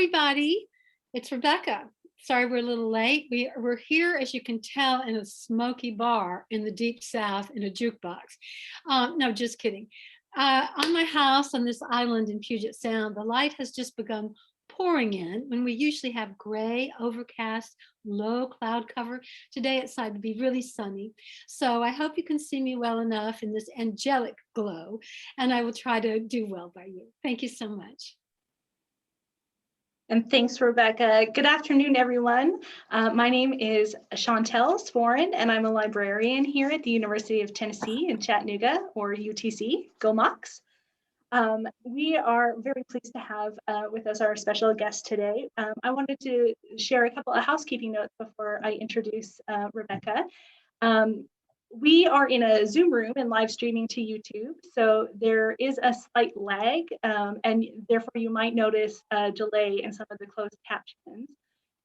everybody. It's Rebecca. Sorry we're a little late. We're here, as you can tell, in a smoky bar in the deep south in a jukebox. No, just kidding. On my house on this island in Puget Sound, the light has just begun pouring in when we usually have gray, overcast, low cloud cover. Today it's decided to be really sunny. So I hope you can see me well enough in this angelic glow, and I will try to do well by you. Thank you so much. And thanks, Rebecca. Good afternoon, everyone. My name is Chantel Sworen, and I'm a librarian here at the University of Tennessee in Chattanooga, or UTC. Go Mocs. We are very pleased to have with us our special guest today. I wanted to share a couple of housekeeping notes before I introduce Rebecca. We are in a Zoom room and live streaming to YouTube, so there is a slight lag, and therefore you might notice a delay in some of the closed captions.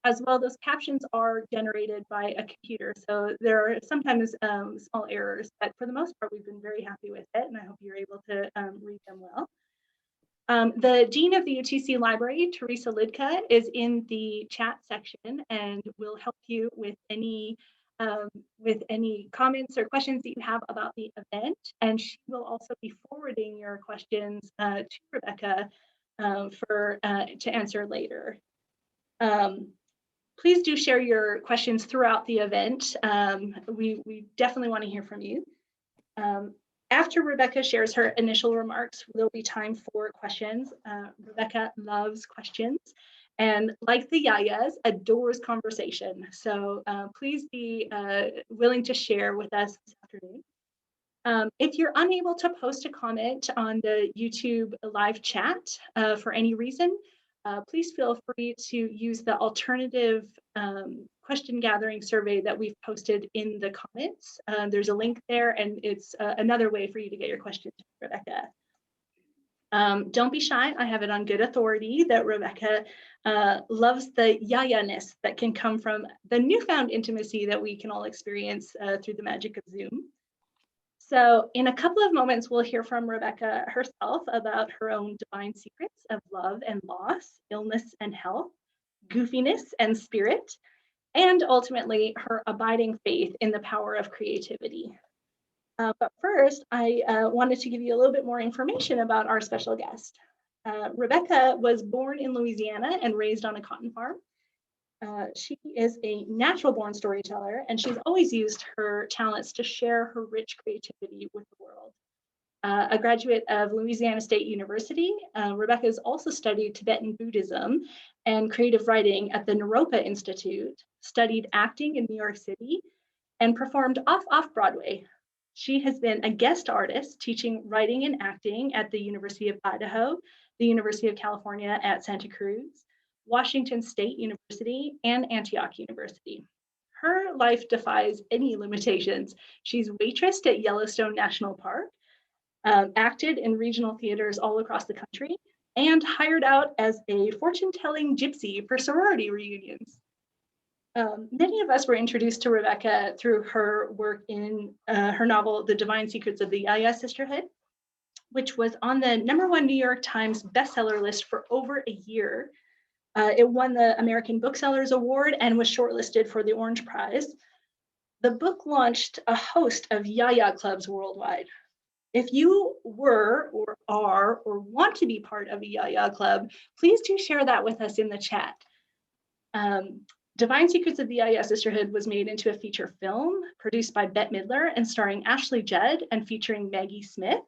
As well, those captions are generated by a computer, so there are sometimes small errors, but for the most part, we've been very happy with it, and I hope you're able to read them well. The Dean of the UTC Library, Teresa Lidka, is in the chat section and will help you with any comments or questions that you have about the event, and she will also be forwarding your questions to Rebecca to answer later. Please do share your questions throughout the event. We definitely want to hear from you. After Rebecca shares her initial remarks, there'll be time for questions. Rebecca loves questions, and like the Yayas, adores conversation. So please be willing to share with us this afternoon. If you're unable to post a comment on the YouTube live chat for any reason, please feel free to use the alternative question gathering survey that we've posted in the comments. There's a link there, and it's another way for you to get your questions to Rebecca. Don't be shy. I have it on good authority that Rebecca loves the yaya-ness that can come from the newfound intimacy that we can all experience through the magic of Zoom. So in a couple of moments, we'll hear from Rebecca herself about her own divine secrets of love and loss, illness and health, goofiness and spirit, and ultimately her abiding faith in the power of creativity. But first, I wanted to give you a little bit more information about our special guest. Rebecca was born in Louisiana and raised on a cotton farm. She is a natural born storyteller, and she's always used her talents to share her rich creativity with the world. A graduate of Louisiana State University, Rebecca has also studied Tibetan Buddhism and creative writing at the Naropa Institute, studied acting in New York City, and performed off-Broadway. She has been a guest artist teaching writing and acting at the University of Idaho, the University of California at Santa Cruz, Washington State University, and Antioch University. Her life defies any limitations. She's waitressed at Yellowstone National Park, acted in regional theaters all across the country, and hired out as a fortune-telling gypsy for sorority reunions. Many of us were introduced to Rebecca through her work in her novel, The Divine Secrets of the Yaya Sisterhood, which was on the #1 New York Times bestseller list for over a year. It won the American Booksellers Award and was shortlisted for the Orange Prize. The book launched a host of Yaya clubs worldwide. If you were or are or want to be part of a Yaya club, please do share that with us in the chat. Divine Secrets of the Yaya Sisterhood was made into a feature film produced by Bette Midler and starring Ashley Judd and featuring Maggie Smith.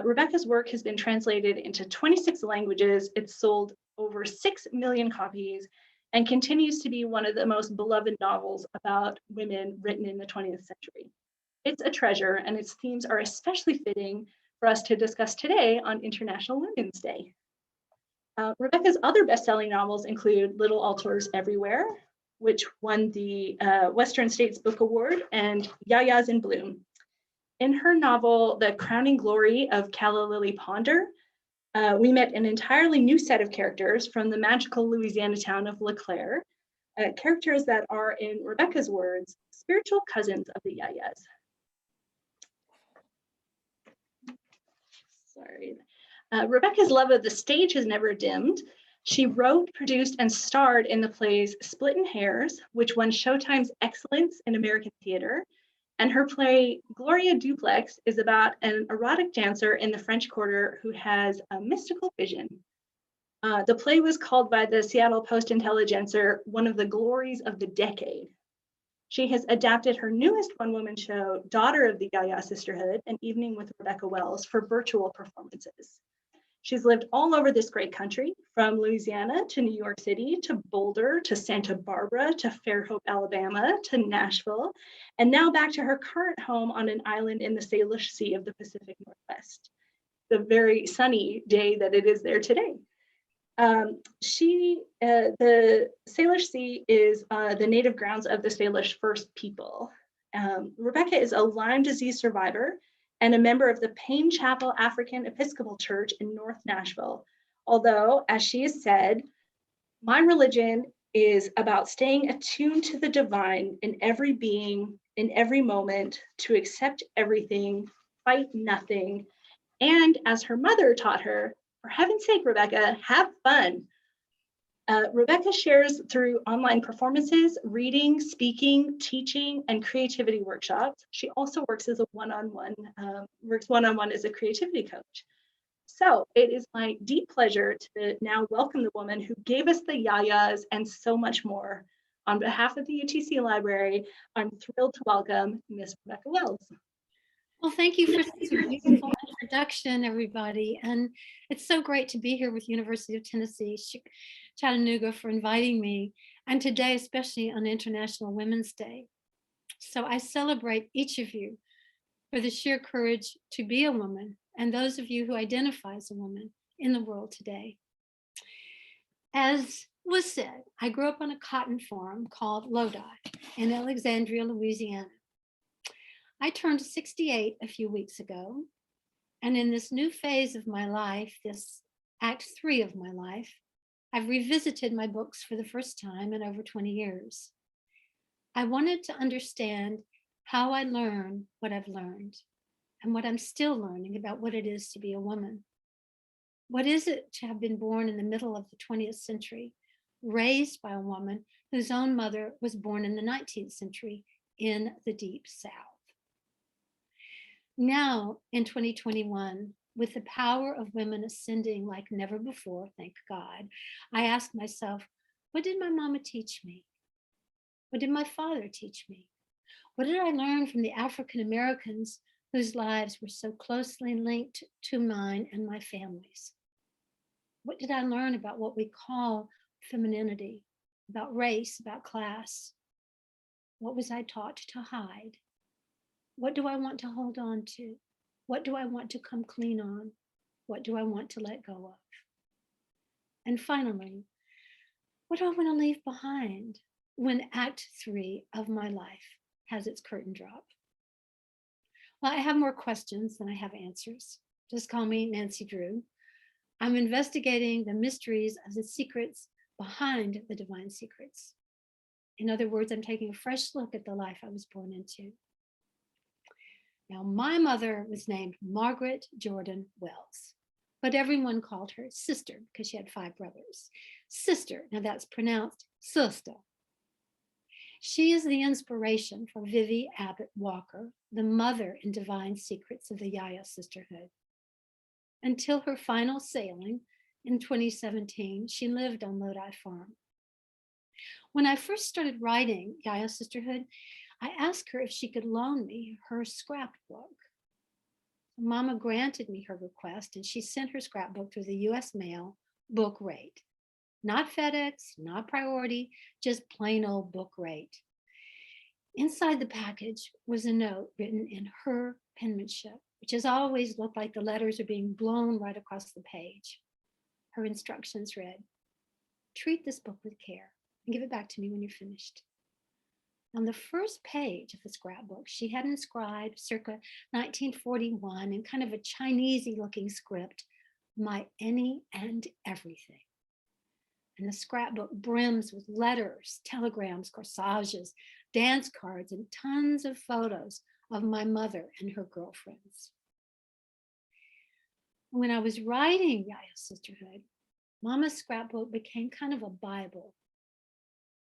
Rebecca's work has been translated into 26 languages. It's sold over 6 million copies and continues to be one of the most beloved novels about women written in the 20th century. It's a treasure, and its themes are especially fitting for us to discuss today on International Women's Day. Rebecca's other best-selling novels include Little Altars Everywhere, which won the Western States Book Award, and Yaya's in Bloom. In her novel, The Crowning Glory of Calla Lily Ponder, we met an entirely new set of characters from the magical Louisiana town of LeClaire, characters that are, in Rebecca's words, spiritual cousins of the Yayas. Sorry. Rebecca's love of the stage has never dimmed. She wrote, produced, and starred in the plays Splittin' Hairs, which won Showtime's Excellence in American Theater, and her play Gloria Duplex is about an erotic dancer in the French Quarter who has a mystical vision. The play was called by the Seattle Post-Intelligencer one of the glories of the decade. She has adapted her newest one-woman show, Daughter of the Yaya Sisterhood, An Evening with Rebecca Wells, for virtual performances. She's lived all over this great country, from Louisiana to New York City, to Boulder, to Santa Barbara, to Fairhope, Alabama, to Nashville, and now back to her current home on an island in the Salish Sea of the Pacific Northwest. The very sunny day that it is there today. The Salish Sea is the native grounds of the Salish First People. Rebecca is a Lyme disease survivor and a member of the Payne Chapel African Episcopal Church in North Nashville. Although, as she has said, my religion is about staying attuned to the divine in every being, in every moment, to accept everything, fight nothing, and as her mother taught her, for heaven's sake, Rebecca, have fun. Rebecca shares through online performances, reading, speaking, teaching, and creativity workshops. She also works as a one-on-one as a creativity coach. So it is my deep pleasure to now welcome the woman who gave us the yayas and so much more. On behalf of the UTC Library, I'm thrilled to welcome Miss Rebecca Wells. Well, thank you for such a beautiful introduction, everybody. And it's so great to be here with University of Tennessee, Chattanooga, for inviting me, and today, especially on International Women's Day. So I celebrate each of you for the sheer courage to be a woman, and those of you who identify as a woman in the world today. As was said, I grew up on a cotton farm called Lodi in Alexandria, Louisiana. I turned 68 a few weeks ago, and in this new phase of my life, this Act 3 of my life, I've revisited my books for the first time in over 20 years. I wanted to understand how I learn what I've learned and what I'm still learning about what it is to be a woman. What is it to have been born in the middle of the 20th century, raised by a woman whose own mother was born in the 19th century in the Deep South? Now, in 2021, with the power of women ascending like never before, thank God, I ask myself, what did my mama teach me? What did my father teach me? What did I learn from the African Americans whose lives were so closely linked to mine and my family's? What did I learn about what we call femininity, about race, about class? What was I taught to hide? What do I want to hold on to? What do I want to come clean on? What do I want to let go of? And finally, what do I want to leave behind when Act 3 of my life has its curtain drop? Well, I have more questions than I have answers. Just call me Nancy Drew. I'm investigating the mysteries of the secrets behind the divine secrets. In other words, I'm taking a fresh look at the life I was born into. Now, my mother was named Margaret Jordan Wells, but everyone called her Sister because she had 5 brothers. Sister, now that's pronounced sister. She is the inspiration for Vivi Abbott Walker, the mother in Divine Secrets of the Yaya Sisterhood. Until her final sailing in 2017, she lived on Lodi Farm. When I first started writing Yaya Sisterhood, I asked her if she could loan me her scrapbook. Mama granted me her request, and she sent her scrapbook through the US mail, book rate. Not FedEx, not priority, just plain old book rate. Inside the package was a note written in her penmanship, which has always looked like the letters are being blown right across the page. Her instructions read, "Treat this book with care and give it back to me when you're finished." On the first page of the scrapbook, she had inscribed circa 1941 in kind of a Chinese-y looking script, "My any and everything." And the scrapbook brims with letters, telegrams, corsages, dance cards, and tons of photos of my mother and her girlfriends. When I was writing Yaya Sisterhood, Mama's scrapbook became kind of a Bible.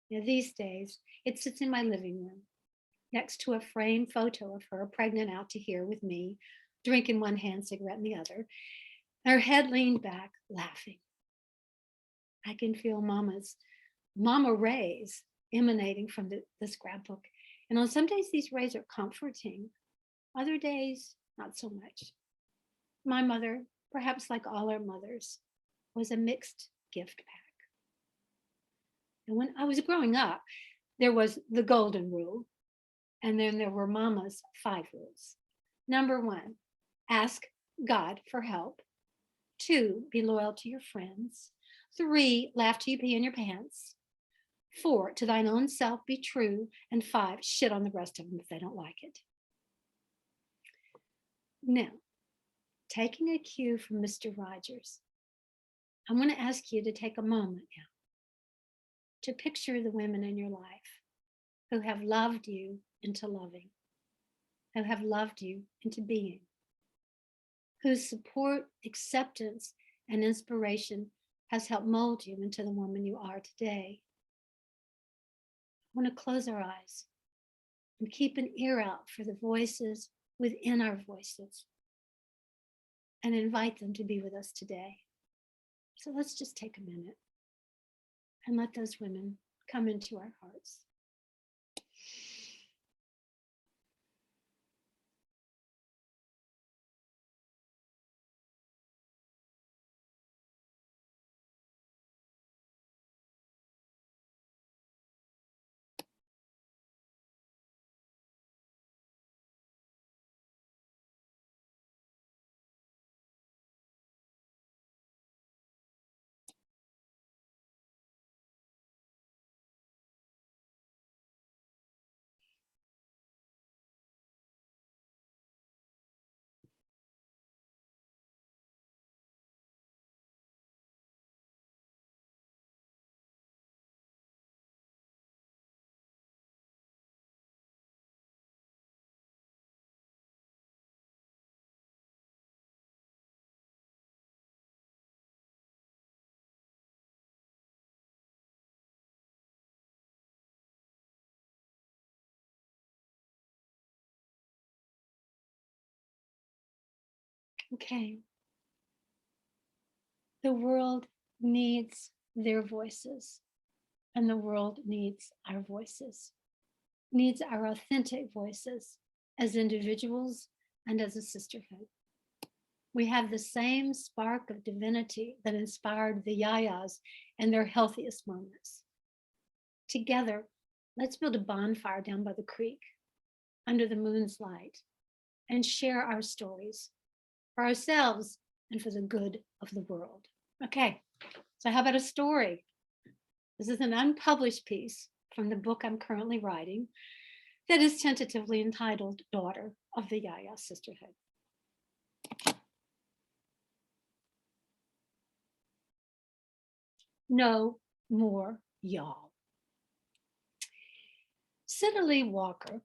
Now, these days, it sits in my living room next to a framed photo of her pregnant out to here with me, drinking one hand, cigarette in the other, her head leaned back, laughing. I can feel Mama rays emanating from the scrapbook. And on some days, these rays are comforting. Other days, not so much. My mother, perhaps like all our mothers, was a mixed gift pack. And when I was growing up, there was the golden rule, and then there were Mama's 5 rules. Number 1, ask God for help. 2, be loyal to your friends. 3, laugh till you pee in your pants. 4, to thine own self be true. And 5, shit on the rest of them if they don't like it. Now, taking a cue from Mr. Rogers, I'm going to ask you to take a moment now to picture the women in your life who have loved you into loving, who have loved you into being, whose support, acceptance, and inspiration has helped mold you into the woman you are today. I want to close our eyes and keep an ear out for the voices within our voices and invite them to be with us today. So let's just take a minute and let those women come into our hearts. Okay. The world needs their voices, and the world needs our voices, needs our authentic voices as individuals and as a sisterhood. We have the same spark of divinity that inspired the Yayas in their healthiest moments. Together, let's build a bonfire down by the creek under the moon's light and share our stories for ourselves and for the good of the world. Okay, so how about a story? This is an unpublished piece from the book I'm currently writing that is tentatively entitled Daughter of the Yaya Sisterhood. No more y'all. Cicely Walker,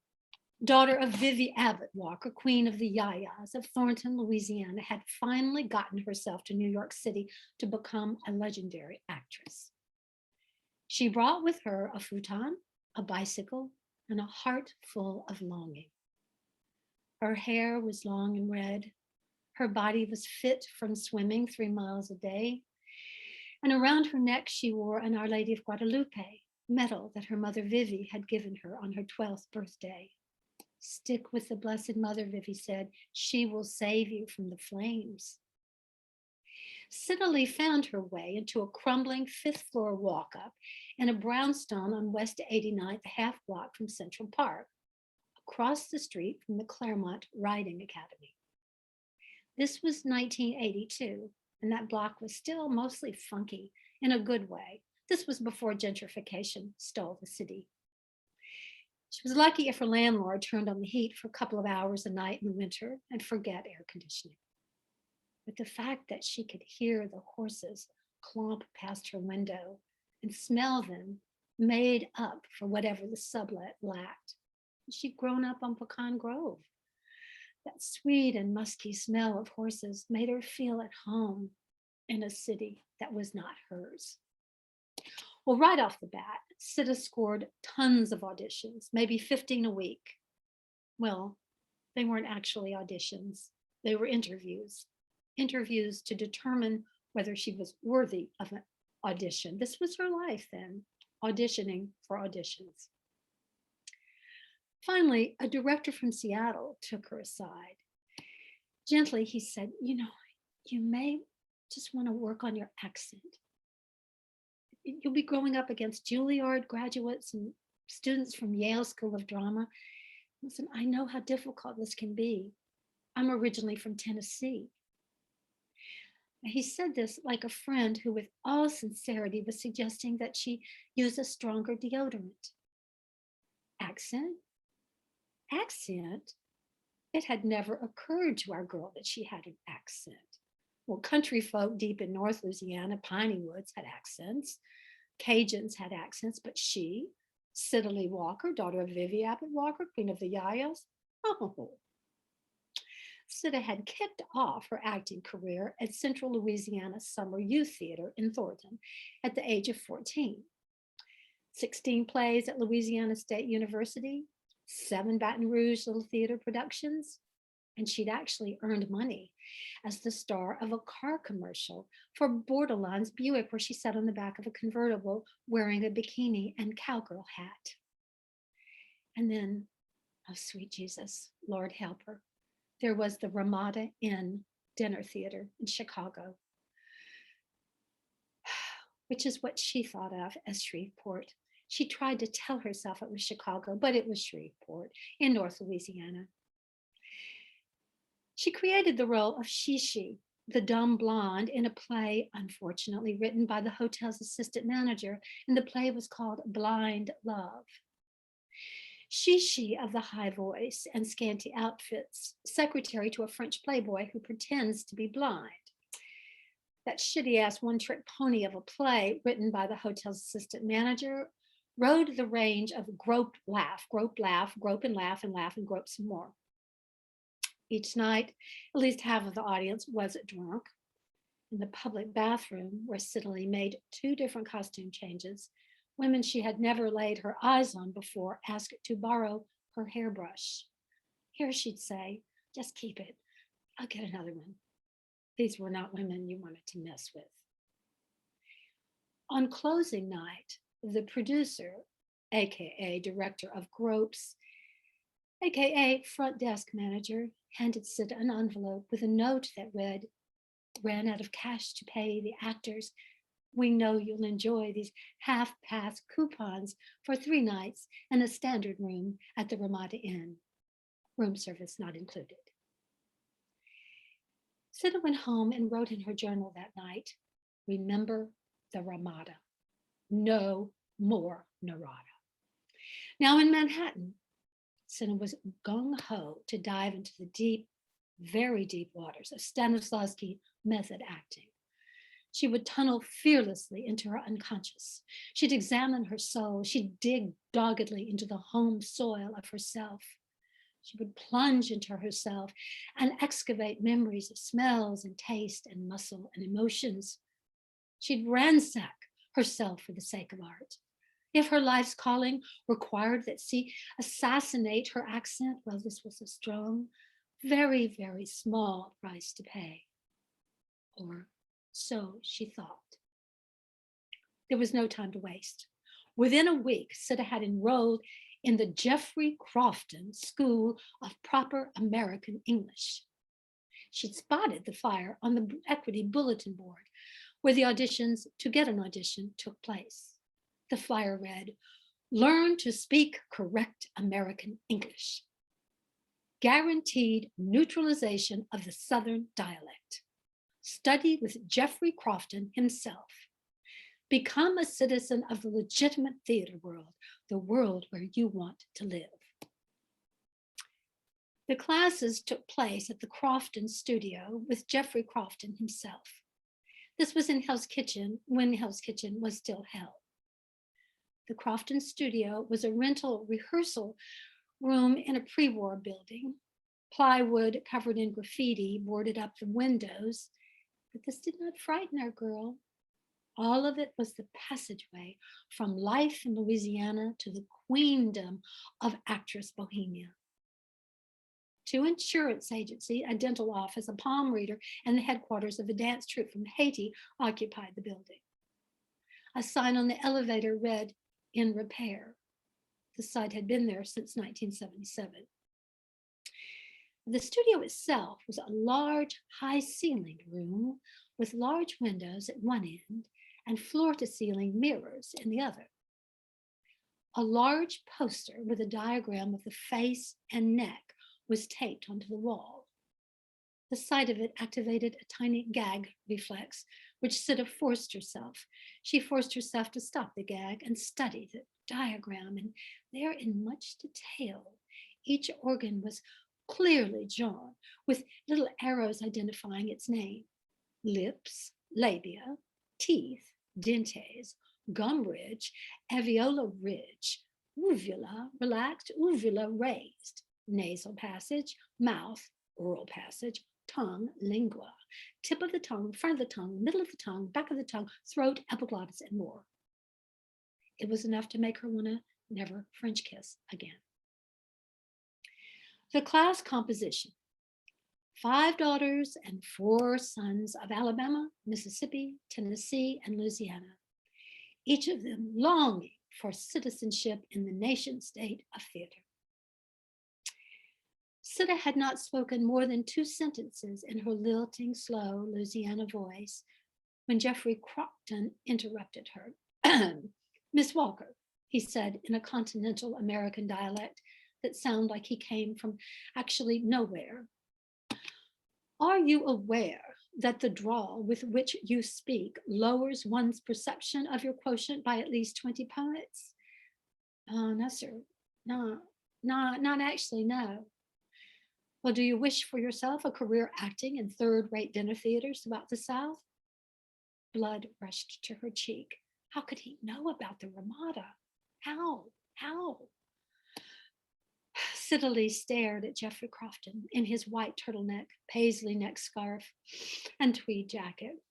daughter of Vivi Abbott Walker, queen of the Yayas of Thornton, Louisiana, had finally gotten herself to New York City to become a legendary actress. She brought with her a futon, a bicycle, and a heart full of longing. Her hair was long and red. Her body was fit from swimming 3 miles a day. And around her neck, she wore an Our Lady of Guadalupe medal that her mother Vivi had given her on her 12th birthday. Stick with the Blessed Mother, Vivi said. She will save you from the flames. Cicely found her way into a crumbling 5th floor walk-up in a brownstone on West 89th, a half block from Central Park, across the street from the Claremont Riding Academy. This was 1982, and that block was still mostly funky in a good way. This was before gentrification stole the city. She was lucky if her landlord turned on the heat for a couple of hours a night in the winter and forget air conditioning. But the fact that she could hear the horses clomp past her window and smell them made up for whatever the sublet lacked. She'd grown up on Pecan Grove. That sweet and musky smell of horses made her feel at home in a city that was not hers. Well, right off the bat, Sitta scored tons of auditions, maybe 15 a week. Well, they weren't actually auditions. They were interviews to determine whether she was worthy of an audition. This was her life then, auditioning for auditions. Finally, a director from Seattle took her aside. Gently, he said, you may just want to work on your accent. You'll be growing up against Juilliard graduates and students from Yale School of Drama. Listen, I know how difficult this can be. I'm originally from Tennessee. He said this like a friend who, with all sincerity, was suggesting that she use a stronger deodorant. Accent? Accent? It had never occurred to our girl that she had an accent. Well, country folk deep in North Louisiana, piney woods, had accents. Cajuns had accents, but she, Sitta Lee Walker, daughter of Vivi Abbott Walker, queen of the Yayas, Sitta had kicked off her acting career at Central Louisiana Summer Youth Theater in Thornton at the age of 14. 16 plays at Louisiana State University, 7 Baton Rouge Little Theater productions, and she'd actually earned money as the star of a car commercial for Borderline's Buick, where she sat on the back of a convertible wearing a bikini and cowgirl hat. And then, oh sweet Jesus, Lord help her, there was the Ramada Inn dinner theater in Chicago, which is what she thought of as Shreveport. She tried to tell herself it was Chicago, but it was Shreveport in North Louisiana. She created the role of Shishi, the dumb blonde, in a play, unfortunately written by the hotel's assistant manager, and the play was called Blind Love. Shishi, of the high voice and scanty outfits, secretary to a French playboy who pretends to be blind. That shitty-ass one-trick pony of a play written by the hotel's assistant manager rode the range of grope, laugh, grope, laugh, grope and laugh, and grope some more. Each night, at least half of the audience was drunk. In the public bathroom, where Sitta Lee made 2 different costume changes, women she had never laid her eyes on before asked to borrow her hairbrush. Here, she'd say, just keep it. I'll get another one. These were not women you wanted to mess with. On closing night, the producer, AKA director of Gropes, AKA front desk manager, handed Sitta an envelope with a note that read, ran out of cash to pay the actors. We know you'll enjoy these half-pass coupons for 3 nights and a standard room at the Ramada Inn. Room service not included. Sitta went home and wrote in her journal that night, remember the Ramada. No more Narada. Now in Manhattan, Sitta was gung-ho to dive into the deep, very deep waters of Stanislavski method acting. She would tunnel fearlessly into her unconscious. She'd examine her soul. She'd dig doggedly into the home soil of herself. She would plunge into herself and excavate memories of smells and taste and muscle and emotions. She'd ransack herself for the sake of art. If her life's calling required that she assassinate her accent, well, this was a strong, very, very small price to pay. Or so she thought. There was no time to waste. Within a week, Sitta had enrolled in the Jeffrey Crofton School of Proper American English. She'd spotted the flyer on the equity bulletin board where the auditions to get an audition took place. The flyer read, learn to speak correct American English. Guaranteed neutralization of the Southern dialect. Study with Jeffrey Crofton himself. Become a citizen of the legitimate theater world, the world where you want to live. The classes took place at the Crofton studio with Jeffrey Crofton himself. This was in Hell's Kitchen when Hell's Kitchen was still Hell. The Crofton studio was a rental rehearsal room in a pre-war building. Plywood covered in graffiti boarded up the windows, but this did not frighten our girl. All of it was the passageway from life in Louisiana to the queendom of actress Bohemia. Two insurance agency, a dental office, a palm reader, and the headquarters of a dance troupe from Haiti occupied the building. A sign on the elevator read, "In repair." The site had been there since 1977. The studio itself was a large, high-ceilinged room with large windows at one end and floor-to-ceiling mirrors in the other. A large poster with a diagram of the face and neck was taped onto the wall. The sight of it activated a tiny gag reflex, which Sita forced herself. She forced herself to stop the gag and study the diagram, and there in much detail, each organ was clearly drawn with little arrows identifying its name: lips, labia, teeth, dentes, gum ridge, alveolar ridge, uvula relaxed, uvula raised, nasal passage, mouth, oral passage, tongue, lingua, tip of the tongue, front of the tongue, middle of the tongue, back of the tongue, throat, epiglottis, and more. It was enough to make her want to never French kiss again. The class composition: 5 daughters and 4 sons of Alabama, Mississippi, Tennessee, and Louisiana, each of them longing for citizenship in the nation state of theater. Sita had not spoken more than 2 sentences in her lilting, slow Louisiana voice when Jeffrey Crofton interrupted her. "Miss Walker," he said in a continental American dialect that sounded like he came from actually nowhere, "are you aware that the drawl with which you speak lowers one's perception of your quotient by at least 20 points?" "Oh, no, sir. No, not actually, no." "Well, do you wish for yourself a career acting in third-rate dinner theaters throughout the South?" Blood rushed to her cheek. How could he know about the Ramada? How? Siddeley stared at Jeffrey Crofton in his white turtleneck, paisley neck scarf, and tweed jacket.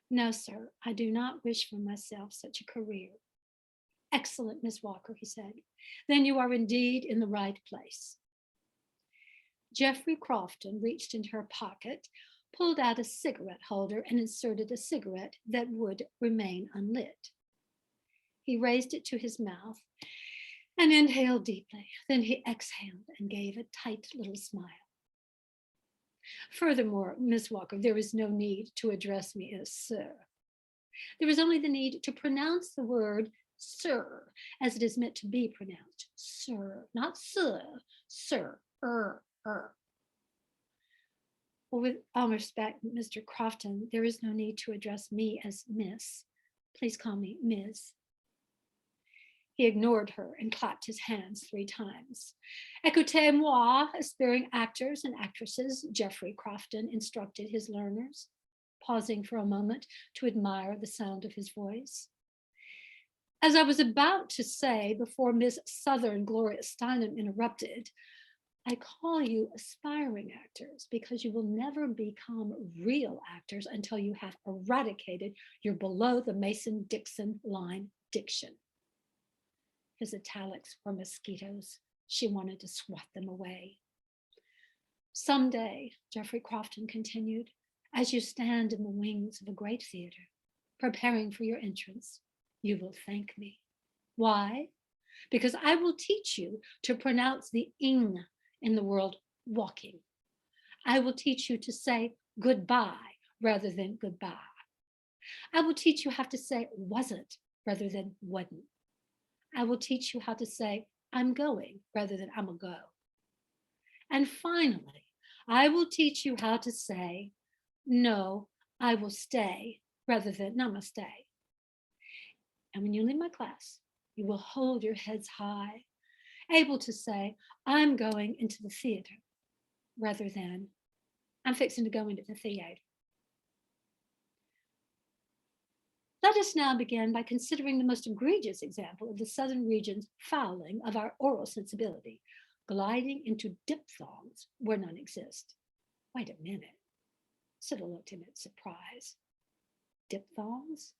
"No, sir, I do not wish for myself such a career." "Excellent, Miss Walker," he said. "Then you are indeed in the right place." Jeffrey Crofton reached into her pocket, pulled out a cigarette holder, and inserted a cigarette that would remain unlit. He raised it to his mouth and inhaled deeply. Then he exhaled and gave a tight little smile. "Furthermore, Miss Walker, there is no need to address me as sir. There is only the need to pronounce the word sir as it is meant to be pronounced. Sir, not sir, sir, Well, with all respect, Mr. Crofton, there is no need to address me as Miss. Please call me Ms." He ignored her and clapped his hands 3 times. "Écoutez-moi, aspiring actors and actresses," Jeffrey Crofton instructed his learners, pausing for a moment to admire the sound of his voice. "As I was about to say before Miss Southern Gloria Steinem interrupted, I call you aspiring actors because you will never become real actors until you have eradicated your below the Mason-Dixon line diction." His italics were mosquitoes. She wanted to swat them away. "Someday," Jeffrey Crofton continued, "as you stand in the wings of a great theater, preparing for your entrance, you will thank me. Why? Because I will teach you to pronounce the ing in the word walking. I will teach you to say goodbye rather than goodbye. I will teach you how to say wasn't rather than wasn't. I will teach you how to say I'm going rather than I'm a go. And finally, I will teach you how to say no, I will stay rather than namaste. And when you leave my class, you will hold your heads high, able to say, I'm going into the theater rather than I'm fixing to go into the theater. Let us now begin by considering the most egregious example of the Southern region's fouling of our oral sensibility, gliding into diphthongs where none exist. Wait a minute. Siddle looked in at surprise. Diphthongs?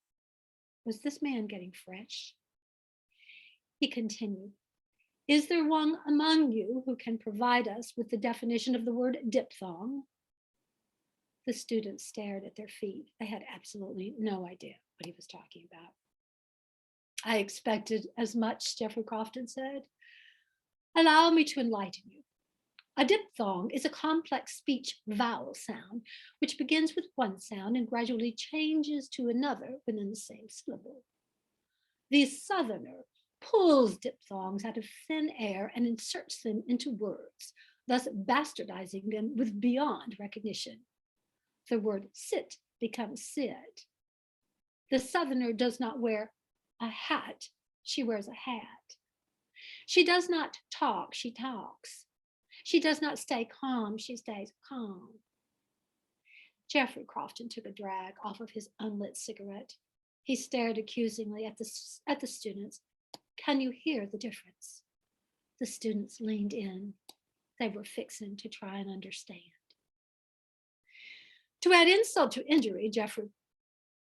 Was this man getting fresh? He continued, is there one among you who can provide us with the definition of the word diphthong? The students stared at their feet. They had absolutely no idea what he was talking about. I expected as much, Geoffrey Crofton said. Allow me to enlighten you. A diphthong is a complex speech vowel sound which begins with one sound and gradually changes to another within the same syllable. The Southerner pulls diphthongs out of thin air and inserts them into words, thus bastardizing them with beyond recognition. The word sit becomes sid. The Southerner does not wear a hat, she wears a hat. She does not talk, she talks. She does not stay calm, she stays calm. Geoffrey Crofton took a drag off of his unlit cigarette. He stared accusingly at the students. Can you hear the difference? The students leaned in. They were fixing to try and understand. To add insult to injury, Geoffrey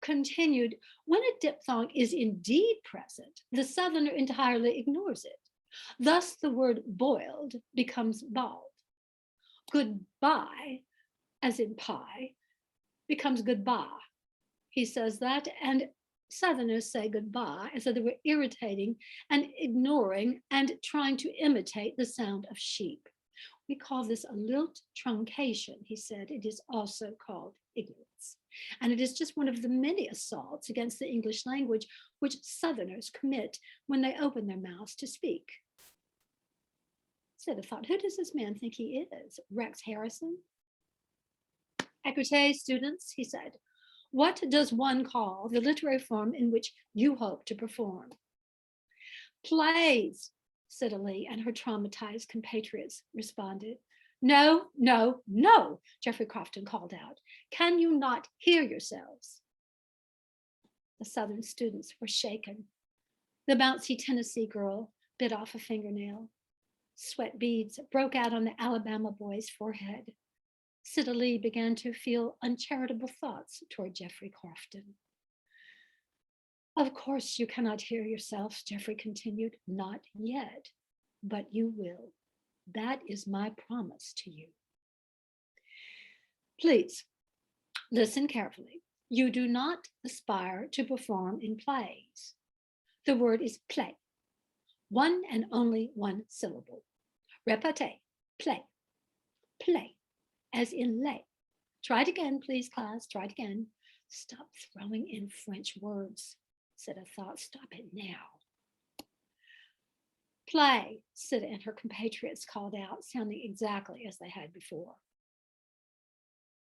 continued, when a diphthong is indeed present, the Southerner entirely ignores it. Thus, the word boiled becomes bald. Goodbye, as in pie, becomes goodbye. He says that, and Southerners say goodbye as though they were irritating and ignoring and trying to imitate the sound of sheep. We call this a lilt truncation, he said. It is also called ignorance. And it is just one of the many assaults against the English language which Southerners commit when they open their mouths to speak. Instead of thought, who does this man think he is? Rex Harrison? Écoutez, students, he said. What does one call the literary form in which you hope to perform? Plays, Citily and her traumatized compatriots responded. No, no, no, Geoffrey Crofton called out. Can you not hear yourselves? The Southern students were shaken. The bouncy Tennessee girl bit off a fingernail. Sweat beads broke out on the Alabama boy's forehead. Citily began to feel uncharitable thoughts toward Geoffrey Crofton. Of course you cannot hear yourselves, Geoffrey continued. Not yet, but you will. That is my promise to you. Please, listen carefully. You do not aspire to perform in plays. The word is play. One and only one syllable. Répétez, play, play, as in lay. Try it again, please, class, try it again. Stop throwing in French words, said a thought, stop it now. Play, Sita and her compatriots called out, sounding exactly as they had before.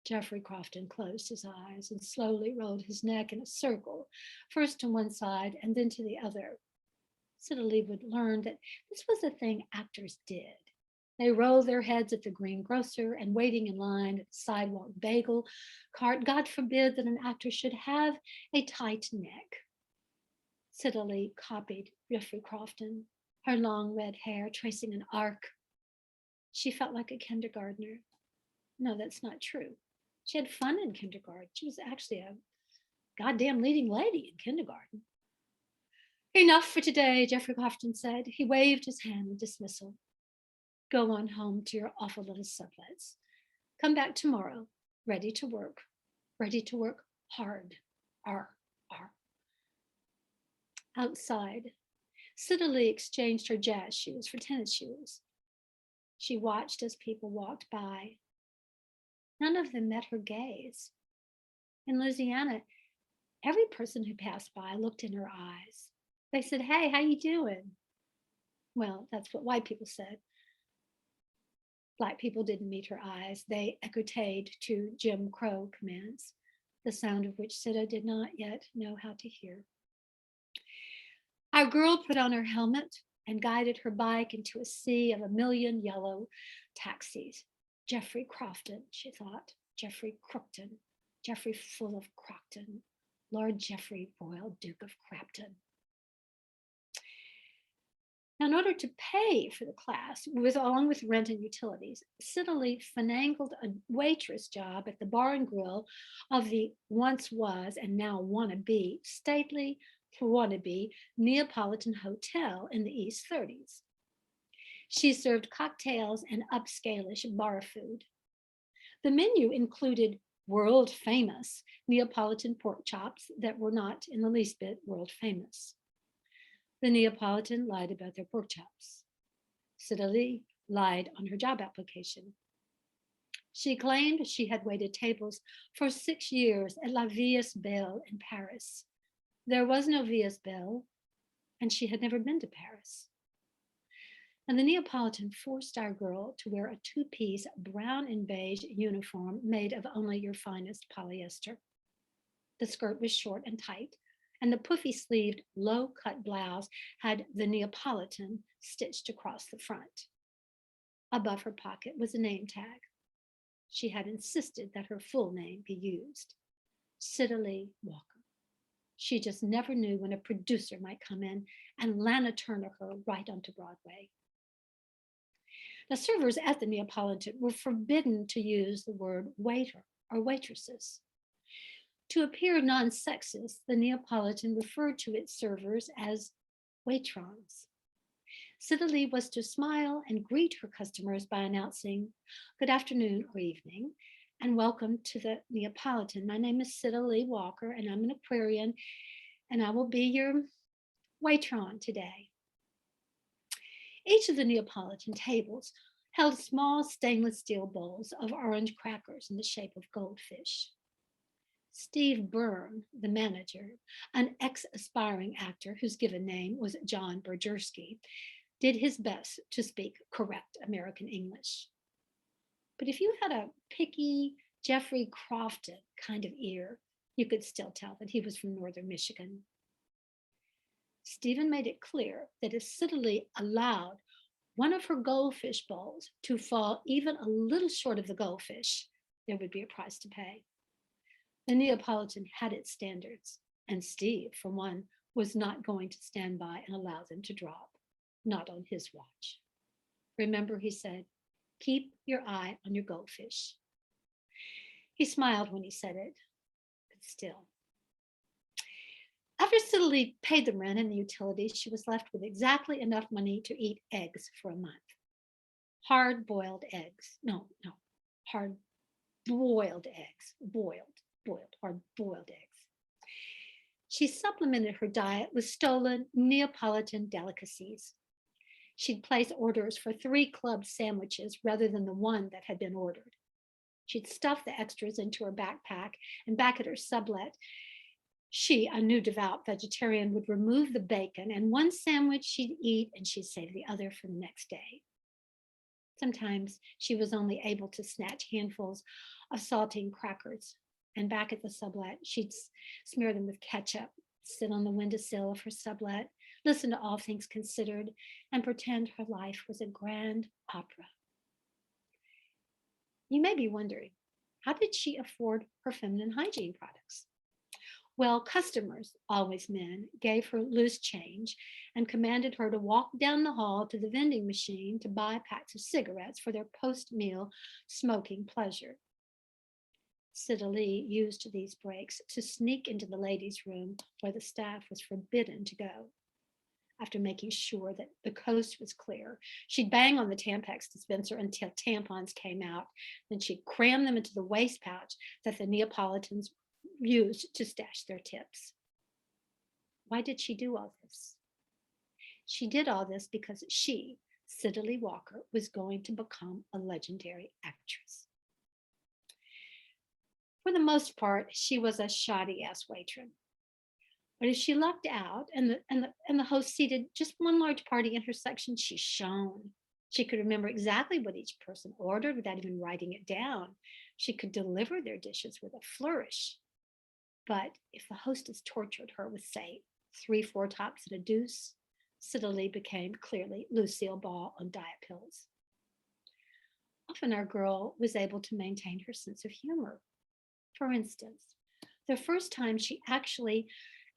Geoffrey Crofton closed his eyes and slowly rolled his neck in a circle, first to one side and then to the other. Citily would learn that this was a thing actors did. They rolled their heads at the greengrocer and waiting in line at the sidewalk bagel cart. God forbid that an actor should have a tight neck. Citily copied Geoffrey Crofton, her long red hair tracing an arc. She felt like a kindergartner. No, that's not true. She had fun in kindergarten. She was actually a goddamn leading lady in kindergarten. Enough for today, Geoffrey Crofton said. He waved his hand in dismissal. Go on home to your awful little sublets. Come back tomorrow, ready to work hard. R. Outside, Citily exchanged her jazz shoes for tennis shoes. She watched as people walked by. None of them met her gaze. In Louisiana, every person who passed by looked in her eyes. They said, hey, how you doing? Well, that's what white people said. Black people didn't meet her eyes. They écouted to Jim Crow commands, the sound of which Sita did not yet know how to hear. Our girl put on her helmet and guided her bike into a sea of a million yellow taxis. Geoffrey Crofton, she thought. Geoffrey Crookton. Geoffrey full of Crofton. Lord Geoffrey, Royal Duke of Crapton. Now, in order to pay for the class, along with rent and utilities, Siddeley finagled a waitress job at the bar and grill of the once was and now wannabe stately wannabe Neapolitan Hotel in the East 30s. She served cocktails and upscalish bar food. The menu included world famous Neapolitan pork chops that were not in the least bit world famous. The Neapolitan lied about their pork chops. Siddeley lied on her job application. She claimed she had waited tables for 6 years at La Vies Belle in Paris. There was no Vies Belle, and she had never been to Paris. And the Neapolitan forced our girl to wear a two-piece brown and beige uniform made of only your finest polyester. The skirt was short and tight, and the puffy-sleeved, low-cut blouse had the Neapolitan stitched across the front. Above her pocket was a name tag. She had insisted that her full name be used, Siddeley Walker. She just never knew when a producer might come in and Lana Turner her right onto Broadway. The servers at the Neapolitan were forbidden to use the word waiter or waitresses. To appear non-sexist, the Neapolitan referred to its servers as waitrons. Siddeley was to smile and greet her customers by announcing, "Good afternoon or evening, and welcome to the Neapolitan. My name is Siddeley Walker, and I'm an Aquarian, and I will be your waitron today." Each of the Neapolitan tables held small stainless steel bowls of orange crackers in the shape of goldfish. Steve Byrne, the manager, an ex-aspiring actor whose given name was John Bergerski, did his best to speak correct American English. But if you had a picky Jeffrey Crofton kind of ear, you could still tell that he was from northern Michigan. Stephen made it clear that if Siddeley allowed one of her goldfish bowls to fall even a little short of the goldfish, there would be a price to pay. The Neapolitan had its standards, and Steve, for one, was not going to stand by and allow them to drop, not on his watch. "Remember," he said, "keep your eye on your goldfish." He smiled when he said it, but still. After Siddeley paid the rent and the utilities, she was left with exactly enough money to eat eggs for a month. Hard-boiled eggs. No, hard-boiled eggs. Hard-boiled eggs. She supplemented her diet with stolen Neapolitan delicacies. She'd place orders for 3 club sandwiches rather than the one that had been ordered. She'd stuff the extras into her backpack, and back at her sublet, she, a new devout vegetarian, would remove the bacon, and one sandwich she'd eat and she'd save the other for the next day. Sometimes she was only able to snatch handfuls of saltine crackers, and back at the sublet, she'd smear them with ketchup, sit on the windowsill of her sublet, listen to All Things Considered, and pretend her life was a grand opera. You may be wondering, how did she afford her feminine hygiene products? Well, customers, always men, gave her loose change and commanded her to walk down the hall to the vending machine to buy packs of cigarettes for their post-meal smoking pleasure. Siddeley used these breaks to sneak into the ladies' room where the staff was forbidden to go. After making sure that the coast was clear, she'd bang on the Tampax dispenser until tampons came out. Then she'd cram them into the waste pouch that the Neapolitans used to stash their tips. Why did she do all this? She did all this because she, Siddeley Walker, was going to become a legendary actress. For the most part, she was a shoddy-ass waitress. But if she lucked out and the host seated just one large party in her section, she shone. She could remember exactly what each person ordered without even writing it down. She could deliver their dishes with a flourish. But if the hostess tortured her with, say, 3 4 tops and a deuce, Siddeley became clearly Lucille Ball on diet pills. Often our girl was able to maintain her sense of humor. For instance, the first time she actually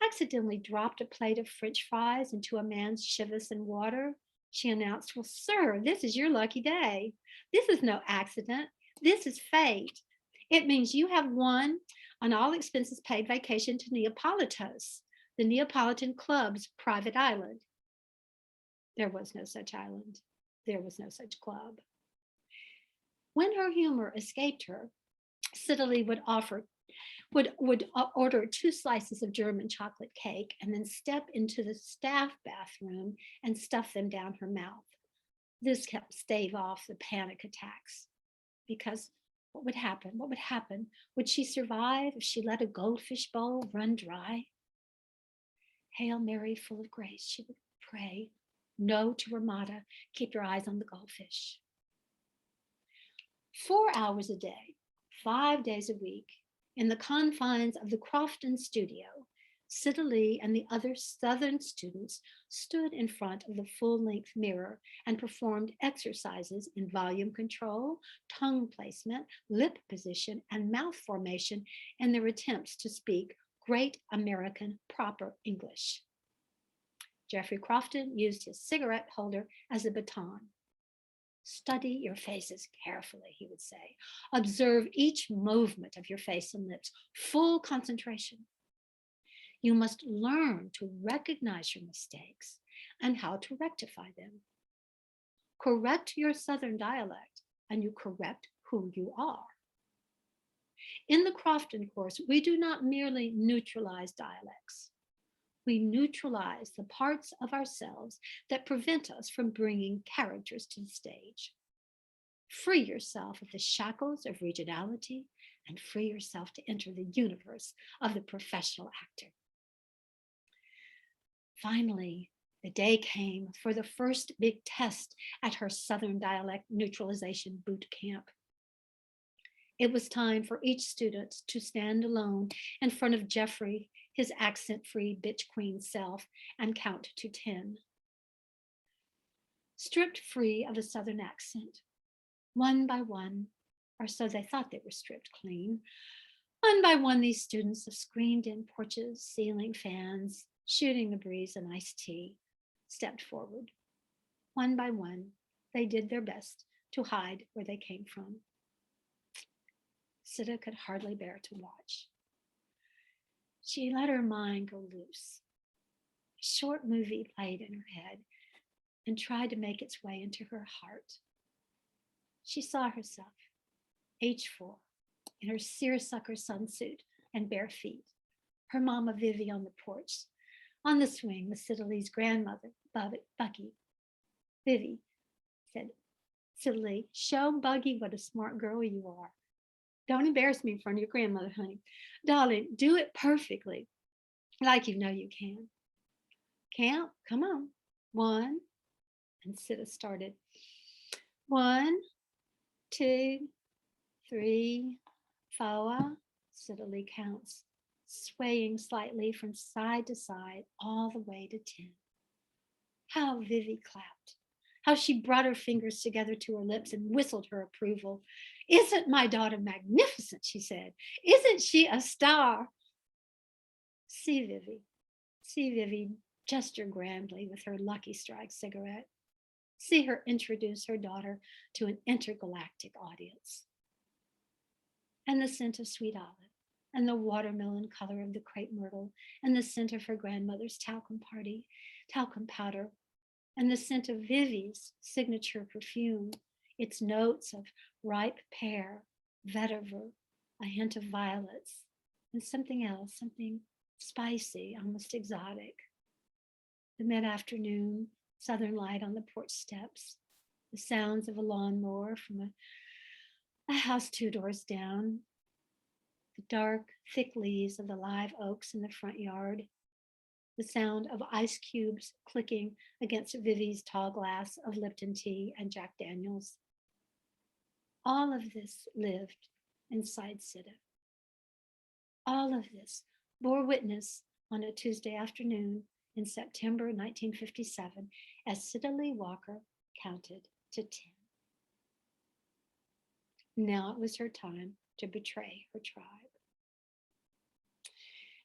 accidentally dropped a plate of French fries into a man's chivas and water, She announced, "Well, sir, this is your lucky day. This is no accident. This is fate. It means you have won an all expenses paid vacation to Neapolitos, the Neapolitan Club's private island." There was no such island. There was no such club. When her humor escaped her, Citely would order 2 slices of German chocolate cake and then step into the staff bathroom and stuff them down her mouth. This kept stave off the panic attacks. Because what would happen? What would happen? Would she survive if she let a goldfish bowl run dry? "Hail Mary, full of grace," she would pray. No to Ramada. Keep your eyes on the goldfish. 4 hours a day, 5 days a week, in the confines of the Crofton studio, Citely and the other Southern students stood in front of the full-length mirror and performed exercises in volume control, tongue placement, lip position, and mouth formation in their attempts to speak great American proper English. Geoffrey Crofton used his cigarette holder as a baton. "Study your faces carefully," he would say. "Observe each movement of your face and lips, full concentration. You must learn to recognize your mistakes and how to rectify them. Correct your Southern dialect, and you correct who you are." In the Crofton course, we do not merely neutralize dialects. We neutralize the parts of ourselves that prevent us from bringing characters to the stage. Free yourself of the shackles of regionality and free yourself to enter the universe of the professional actor. Finally, the day came for the first big test at her Southern dialect neutralization boot camp. It was time for each student to stand alone in front of Geoffrey, his accent-free bitch queen self, and count to 10. Stripped free of the Southern accent, one by one, or so they thought they were stripped clean, one by one these students of screened-in porches, ceiling fans, shooting the breeze and iced tea, stepped forward. One by one, they did their best to hide where they came from. Sita could hardly bear to watch. She let her mind go loose. A short movie played in her head and tried to make its way into her heart. She saw herself, age 4, in her seersucker sunsuit and bare feet, her mama Vivi on the porch. On the swing was Citely's grandmother, Bucky. "Vivi," said Citely, "show Buggy what a smart girl you are. Don't embarrass me in front of your grandmother, honey. Darling, do it perfectly, like you know you can. Count, come on. 1," and Sita started. 1, 2, 3, 4, Citely counts, swaying slightly from side to side all the way to 10. How Vivi clapped. How she brought her fingers together to her lips and whistled her approval. "Isn't my daughter magnificent?" she said. "Isn't she a star?" See Vivi gesture grandly with her Lucky Strike cigarette. See her introduce her daughter to an intergalactic audience. And the scent of sweet olive, and the watermelon color of the crepe myrtle, and the scent of her grandmother's talcum powder, and the scent of Vivi's signature perfume, its notes of ripe pear, vetiver, a hint of violets, and something else, something spicy, almost exotic. The mid-afternoon southern light on the porch steps, the sounds of a lawnmower from a house 2 doors down, the dark, thick leaves of the live oaks in the front yard, the sound of ice cubes clicking against Vivi's tall glass of Lipton tea and Jack Daniels. All of this lived inside Sita. All of this bore witness on a Tuesday afternoon in September 1957 as Sita Lee Walker counted to 10. Now it was her time to betray her tribe.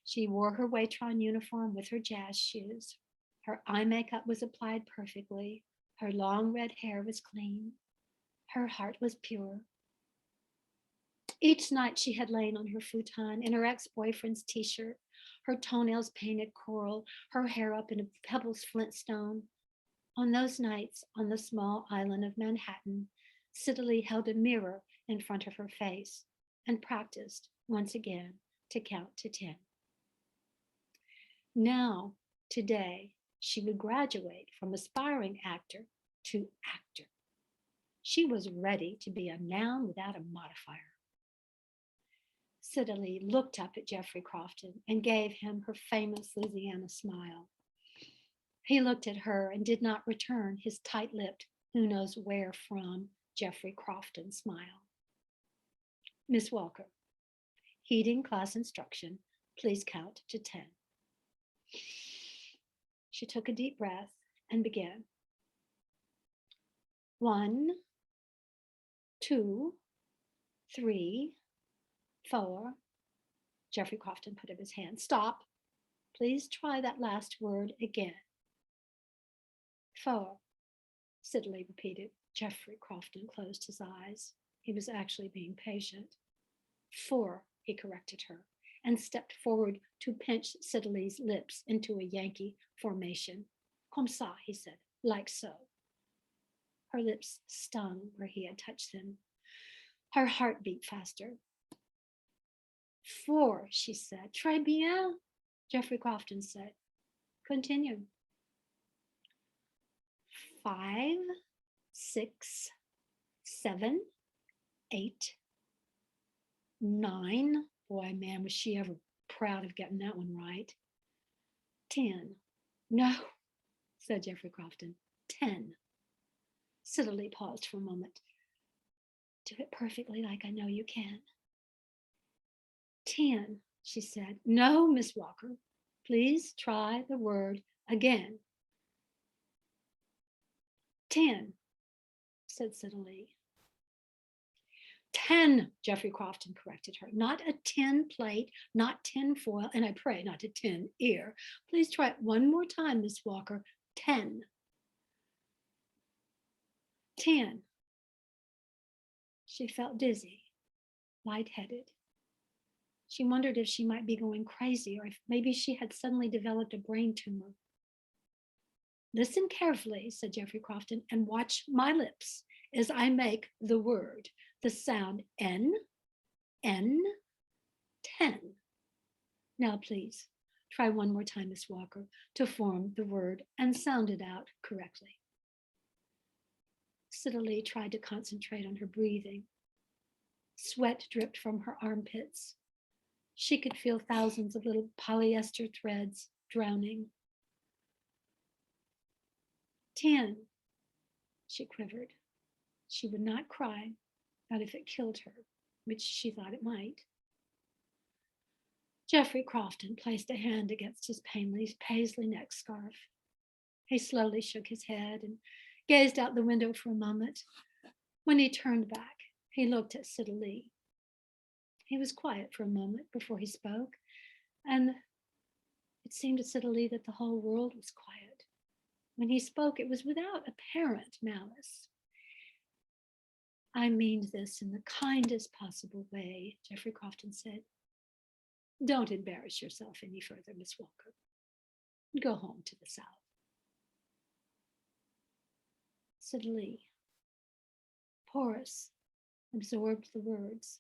She wore her Waitron uniform with her jazz shoes. Her eye makeup was applied perfectly. Her long red hair was clean. Her heart was pure. Each night she had lain on her futon in her ex-boyfriend's t-shirt, her toenails painted coral, her hair up in a Pebbles flintstone. On those nights on the small island of Manhattan, Citely held a mirror in front of her face and practiced once again to count to 10. Now, today, she would graduate from aspiring actor to actor. She was ready to be a noun without a modifier. Citely looked up at Geoffrey Crofton and gave him her famous Louisiana smile. He looked at her and did not return his tight-lipped, who knows where from, Geoffrey Crofton smile. Miss Walker, heeding class instruction, please count to 10. She took a deep breath and began. 1, 2, 3, 4. Geoffrey Crofton put up his hand. Stop. Please try that last word again. 4. Sidley repeated. Geoffrey Crofton closed his eyes. He was actually being patient. 4, he corrected her, and stepped forward to pinch Sidley's lips into a Yankee formation. Comme ça, he said, like so. Her lips stung where he had touched them. Her heart beat faster. 4, she said. Très bien, Geoffrey Crofton said. Continue. 5, 6, 7, 8, 9. Boy, man, was she ever proud of getting that one right. 10. No, said Geoffrey Crofton. 10. Sidley paused for a moment. Do it perfectly like I know you can. 10, she said. No, Miss Walker. Please try the word again. 10, said Sidley. 10, Geoffrey Crofton corrected her. Not a tin plate, not tin foil, and I pray not a tin ear. Please try it one more time, Miss Walker. 10. 10. She felt dizzy, lightheaded. She wondered if she might be going crazy or if maybe she had suddenly developed a brain tumor. Listen carefully, said Geoffrey Crofton, and watch my lips as I make the word, the sound N, 10. Now, please, try one more time, Miss Walker, to form the word and sound it out correctly. Sidley tried to concentrate on her breathing. Sweat dripped from her armpits. She could feel thousands of little polyester threads drowning. 10, she quivered. She would not cry, not if it killed her, which she thought it might. Geoffrey Crofton placed a hand against his paisley neck scarf. He slowly shook his head and gazed out the window for a moment. When he turned back, he looked at Sidley. He was quiet for a moment before he spoke, and it seemed to Sidley that the whole world was quiet. When he spoke, it was without apparent malice. I mean this in the kindest possible way, Geoffrey Crofton said. Don't embarrass yourself any further, Miss Walker. Go home to the South. Sidley, porous, absorbed the words.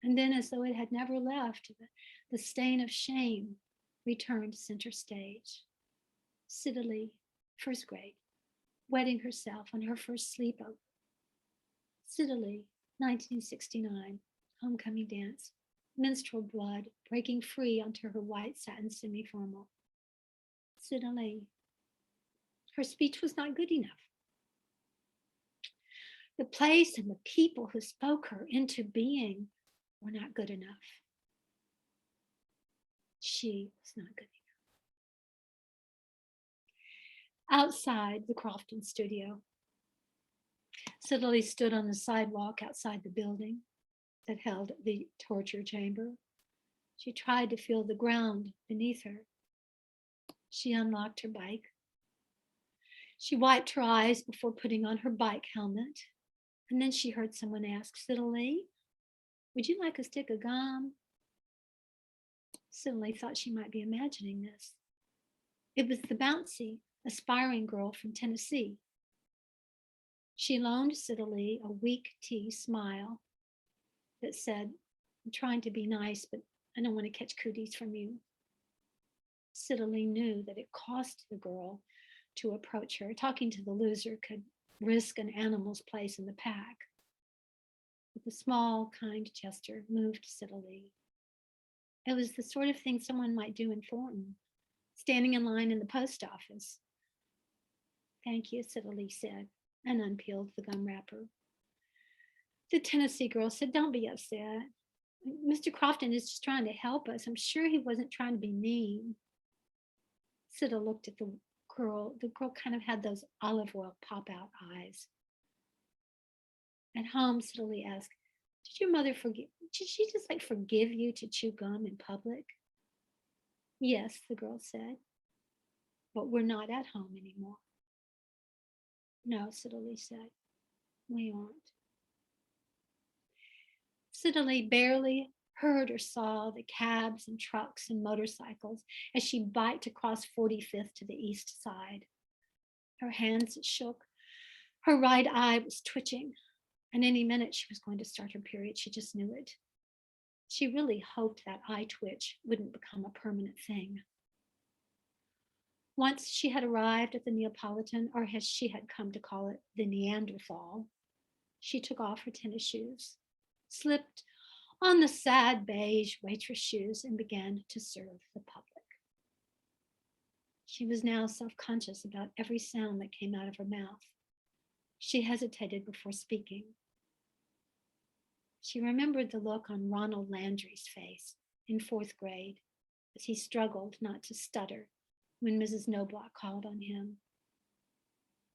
And then, as though it had never left, the stain of shame returned center stage. Sidley, first grade, wetting herself on her first sleepover. Sidley, 1969, homecoming dance, menstrual blood breaking free onto her white satin semi-formal. Sidley, her speech was not good enough. The place and the people who spoke her into being were not good enough. She was not good enough. Outside the Crofton studio, Sidley stood on the sidewalk outside the building that held the torture chamber. She tried to feel the ground beneath her. She unlocked her bike. She wiped her eyes before putting on her bike helmet. And then she heard someone ask, Siddle, would you like a stick of gum? Siddle thought she might be imagining this. It was the bouncy, aspiring girl from Tennessee. She loaned Siddle a weak tea smile that said, I'm trying to be nice, but I don't want to catch cooties from you. Siddle knew that it cost the girl to approach her. Talking to the loser could risk an animal's place in the pack. But the small, kind gesture moved Siddle. It was the sort of thing someone might do in Thornton, standing in line in the post office. Thank you, Siddle said, and unpeeled the gum wrapper. The Tennessee girl said, don't be upset. Mr. Crofton is just trying to help us. I'm sure he wasn't trying to be mean. Siddle looked at the girl. The girl kind of had those olive oil pop-out eyes. At home, Siddle asked, did your mother forgive? Did she just forgive you to chew gum in public? Yes, the girl said, but we're not at home anymore. No, Siddle said, we aren't. Siddle barely heard or saw the cabs and trucks and motorcycles as she biked across 45th to the east side. Her hands shook. Her right eye was twitching, and any minute she was going to start her period. She just knew it. She really hoped that eye twitch wouldn't become a permanent thing. Once she had arrived at the Neapolitan, or as she had come to call it, the Neanderthal, she took off her tennis shoes, slipped on the sad beige waitress shoes, and began to serve the public. She was now self-conscious about every sound that came out of her mouth. She hesitated before speaking. She remembered the look on Ronald Landry's face in 4th grade as he struggled not to stutter when Mrs. Knobloch called on him.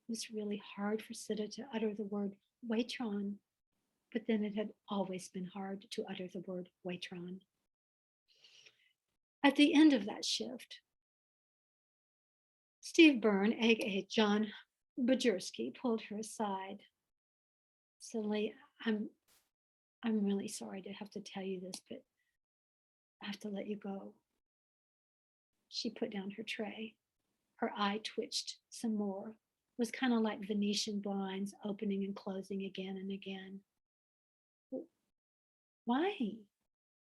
It was really hard for Siddle to utter the word Waitron, but then it had always been hard to utter the word Waitron. At the end of that shift, Steve Byrne, aka John Bajerski, pulled her aside. Siddle, I'm really sorry to have to tell you this, but I have to let you go. She put down her tray. Her eye twitched some more. It was kind of like Venetian blinds opening and closing again and again. Why?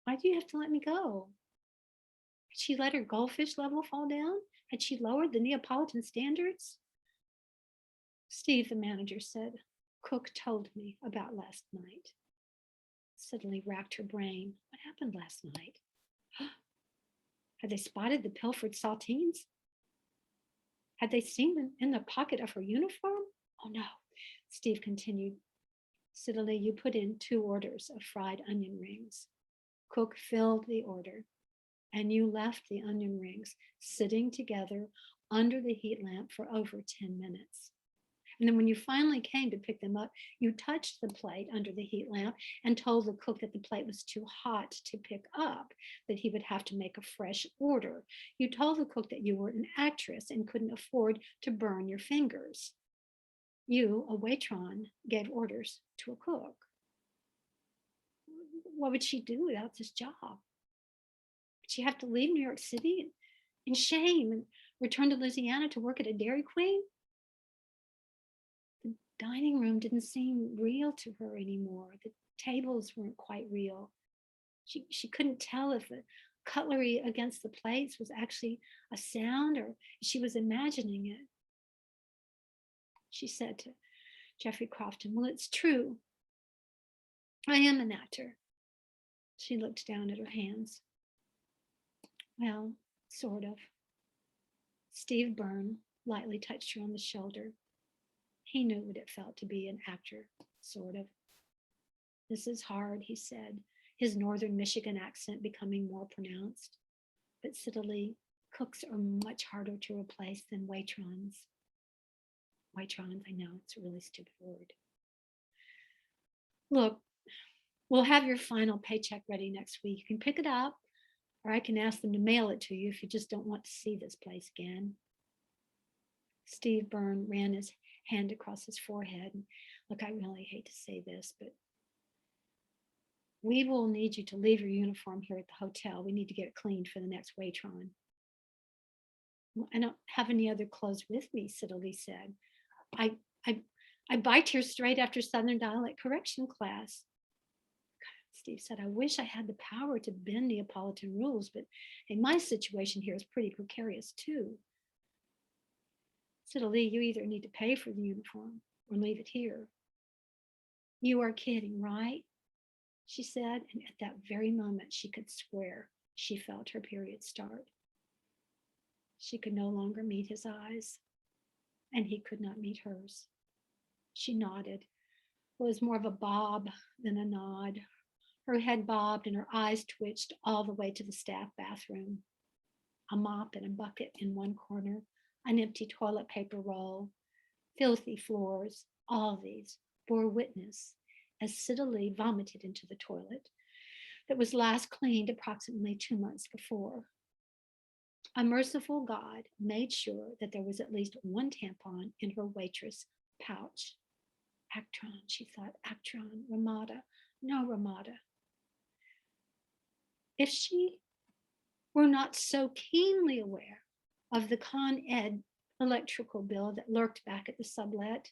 Why do you have to let me go? Had she let her goldfish level fall down? Had she lowered the Neapolitan standards? Steve, the manager, said, Cook told me about last night. Suddenly racked her brain. What happened last night? Had they spotted the pilfered saltines? Had they seen them in the pocket of her uniform? Oh no, Steve continued. Siddle, you put in 2 orders of fried onion rings. Cook filled the order, and you left the onion rings sitting together under the heat lamp for over 10 minutes. And then when you finally came to pick them up, you touched the plate under the heat lamp and told the cook that the plate was too hot to pick up, that he would have to make a fresh order. You told the cook that you were an actress and couldn't afford to burn your fingers. You, a waitron, gave orders to a cook. What would she do without this job? Would she have to leave New York City in shame and return to Louisiana to work at a Dairy Queen? The dining room didn't seem real to her anymore. The tables weren't quite real. She couldn't tell if the cutlery against the plates was actually a sound or she was imagining it. She said to Jeffrey Crofton, well, it's true. I am an actor. She looked down at her hands. Well, sort of. Steve Byrne lightly touched her on the shoulder. He knew what it felt to be an actor, sort of. This is hard, he said, his northern Michigan accent becoming more pronounced. But Siddle, cooks are much harder to replace than waitrons. Waitrons, I know, it's a really stupid word. Look, we'll have your final paycheck ready next week. You can pick it up, or I can ask them to mail it to you if you just don't want to see this place again. Steve Byrne ran his hand across his forehead. And look, I really hate to say this, but we will need you to leave your uniform here at the hotel. We need to get it cleaned for the next Waytron. I don't have any other clothes with me, Sidley said. I biked here straight after Southern Dialect Correction class. Steve said, I wish I had the power to bend Neapolitan rules, but hey, my situation here is pretty precarious too. Sidley, you either need to pay for the uniform or leave it here. You are kidding, right? She said, and at that very moment she could swear she felt her period start. She could no longer meet his eyes, and he could not meet hers. She nodded. It was more of a bob than a nod. Her head bobbed and her eyes twitched all the way to the staff bathroom. A mop and a bucket in one corner, an empty toilet paper roll, filthy floors, all these bore witness as Sidley vomited into the toilet that was last cleaned approximately 2 months before. A merciful God made sure that there was at least one tampon in her waitress pouch. Actron, she thought, Actron, Ramada, no Ramada. If she were not so keenly aware of the Con Ed electrical bill that lurked back at the sublet,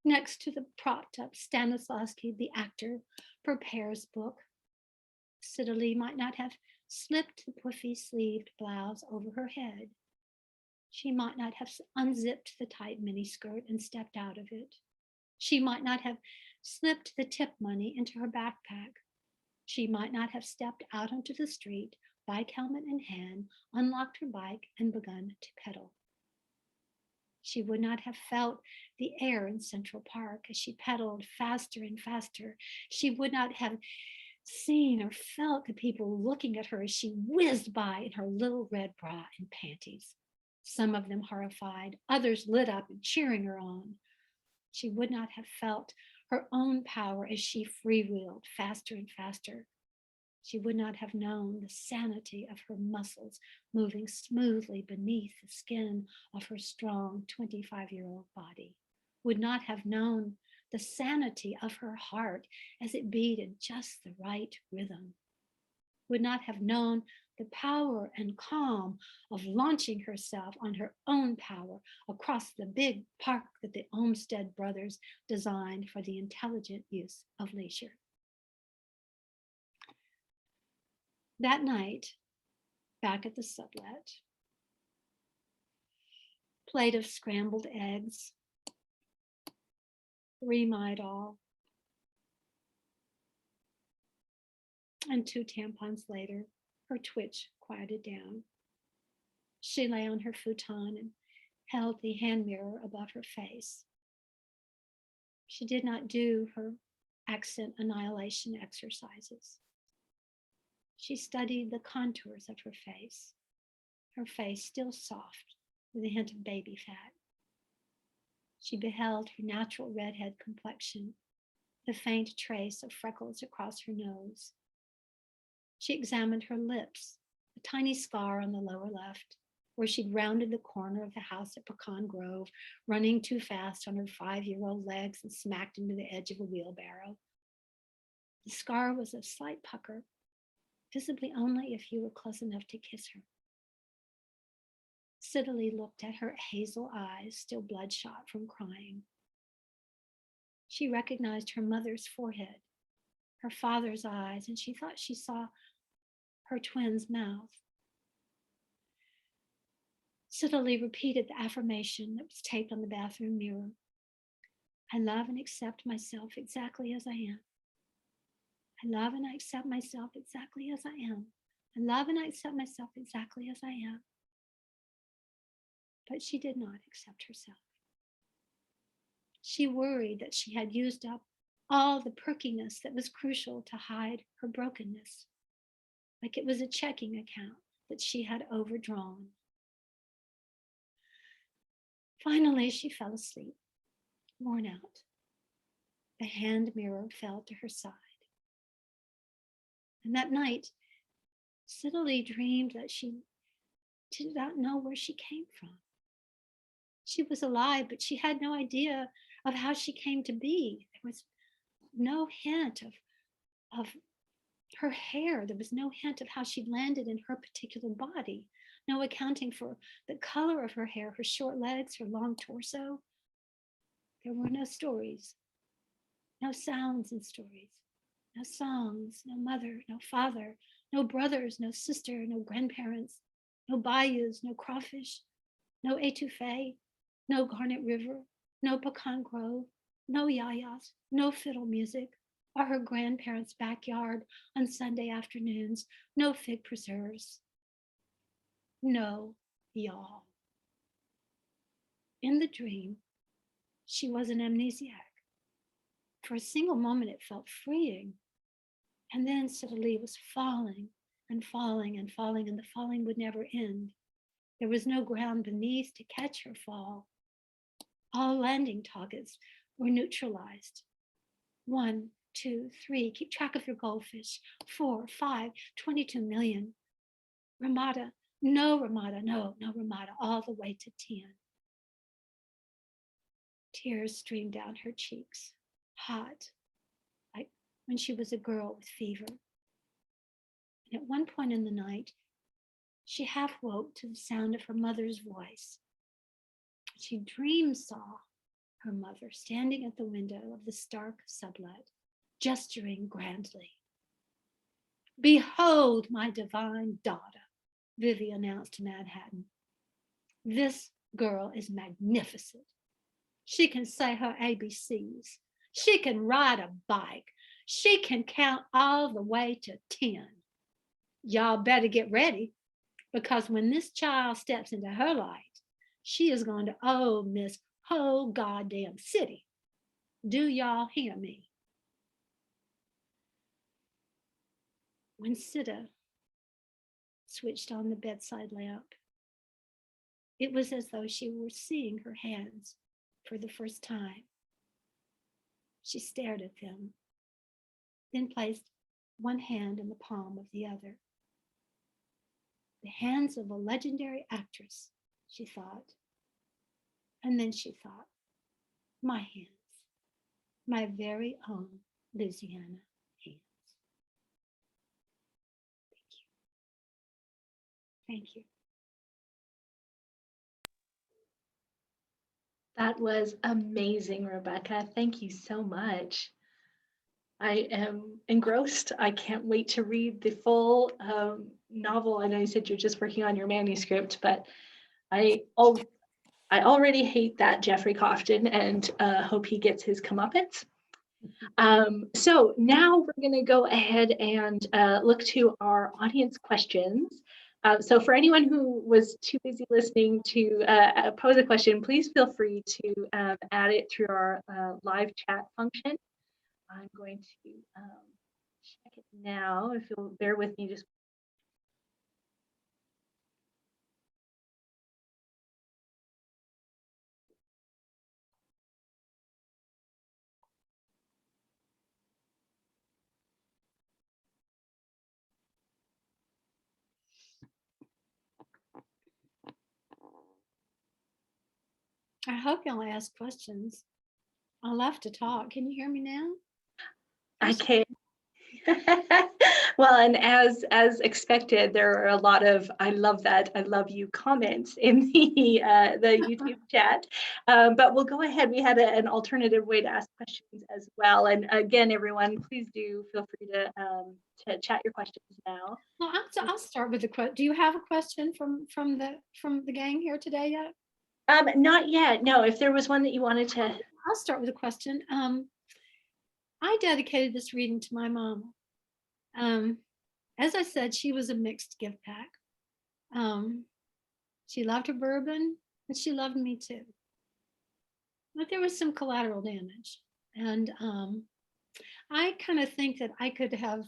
next to the propped up Stanislavski, the actor, prepares book, Sidley might not have slipped the puffy sleeved blouse over her head. She might not have unzipped the tight miniskirt and stepped out of it. She might not have slipped the tip money into her backpack. She might not have stepped out onto the street, bike helmet in hand, unlocked her bike, and begun to pedal. She would not have felt the air in Central Park as she pedaled faster and faster. She would not have seen or felt the people looking at her as she whizzed by in her little red bra and panties. Some of them horrified, others lit up and cheering her on. She would not have felt her own power as she freewheeled faster and faster. She would not have known the sanity of her muscles moving smoothly beneath the skin of her strong 25-year-old body. Would not have known the sanity of her heart as it beat in just the right rhythm. Would not have known the power and calm of launching herself on her own power across the big park that the Olmsted brothers designed for the intelligent use of leisure. That night, back at the sublet, plate of scrambled eggs, 3 Midol, and 2 tampons later, her twitch quieted down. She lay on her futon and held the hand mirror above her face. She did not do her accent annihilation exercises. She studied the contours of her face still soft with a hint of baby fat. She beheld her natural redhead complexion, the faint trace of freckles across her nose. She examined her lips, a tiny scar on the lower left, where she'd rounded the corner of the house at Pecan Grove, running too fast on her 5-year-old legs and smacked into the edge of a wheelbarrow. The scar was a slight pucker, visibly only if you were close enough to kiss her. Sidley looked at her hazel eyes, still bloodshot from crying. She recognized her mother's forehead, her father's eyes, and she thought she saw her twin's mouth. Sidley repeated the affirmation that was taped on the bathroom mirror. I love and accept myself exactly as I am. I love and I accept myself exactly as I am. I love and I accept myself exactly as I am. But she did not accept herself. She worried that she had used up all the perkiness that was crucial to hide her brokenness, like it was a checking account that she had overdrawn. Finally, she fell asleep, worn out. The hand mirror fell to her side. And that night, Sidley dreamed that she did not know where she came from. She was alive, but she had no idea of how she came to be. There was no hint of her hair. There was no hint of how she landed in her particular body. No accounting for the color of her hair, her short legs, her long torso. There were no stories, no sounds in stories, no songs, no mother, no father, no brothers, no sister, no grandparents, no bayous, no crawfish, no etouffee, no Garnet River, no pecan grove, no yayas, no fiddle music, or her grandparents' backyard on Sunday afternoons, no fig preserves, no y'all. In the dream, she was an amnesiac. For a single moment, it felt freeing. And then suddenly it was falling and falling and falling, and the falling would never end. There was no ground beneath to catch her fall. All landing targets were neutralized. 1, 2, 3, keep track of your goldfish. 4, 5, 22 million. Ramada, no Ramada, no Ramada, all the way to 10. Tears streamed down her cheeks, hot, like when she was a girl with fever. And at one point in the night, she half woke to the sound of her mother's voice. She dream saw her mother standing at the window of the Stark sublet, gesturing grandly. Behold my divine daughter, Vivi announced to Manhattan. This girl is magnificent. She can say her ABCs. She can ride a bike. She can count all the way to 10. Y'all better get ready, because when this child steps into her light, she is going to own this whole goddamn city. Do y'all hear me? When Sita switched on the bedside lamp, it was as though she were seeing her hands for the first time. She stared at them, then placed one hand in the palm of the other. The hands of a legendary actress, she thought. And then she thought, my hands, my very own Louisiana hands. Thank you. That was amazing, Rebecca. Thank you so much. I am engrossed. I can't wait to read the full novel. I know you said you're just working on your manuscript, but I already hate that Jeffrey Cofton and hope he gets his comeuppance. So now we're going to go ahead and look to our audience questions. So for anyone who was too busy listening to pose a question, please feel free to add it through our live chat function. I'm going to check it now, if you'll bear with me just. I hope y'all ask questions. I love to talk. Can you hear me now? I can. Well, and as expected, there are a lot of "I love that," "I love you" comments in the YouTube chat. But we'll go ahead. We had an alternative way to ask questions as well. And again, everyone, please do feel free to chat your questions now. Well, I'll start with the question. Do you have a question from the gang here today yet? Not yet. No. If there was one that you wanted to, I'll start with a question. I dedicated this reading to my mama. As I said, she was a mixed gift pack. She loved her bourbon, and she loved me too. But there was some collateral damage. And I kind of think that I could have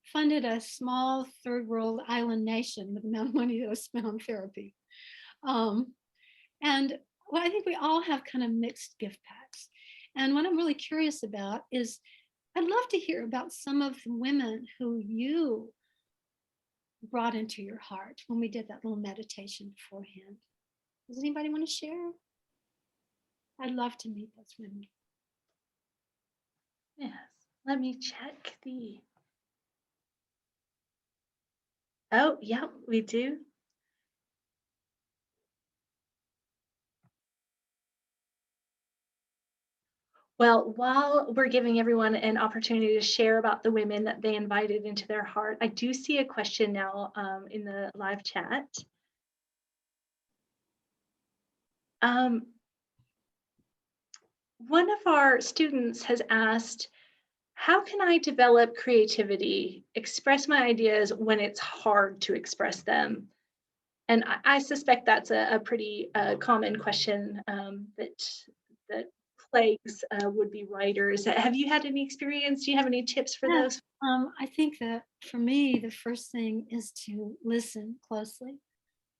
funded a small third world island nation with the amount of money that was spent on therapy. And well, I think we all have kind of mixed gift packs. And what I'm really curious about is, I'd love to hear about some of the women who you brought into your heart when we did that little meditation beforehand. Does anybody want to share? I'd love to meet those women. Yes, let me check the. Oh, yeah, we do. Well, while we're giving everyone an opportunity to share about the women that they invited into their heart, I do see a question now in the live chat. One of our students has asked, how can I develop creativity, express my ideas when it's hard to express them? And I suspect that's a pretty common question that plagues would-be writers. Have you had any experience? Do you have any tips for Yes, those? I think that for me, the first thing is to listen closely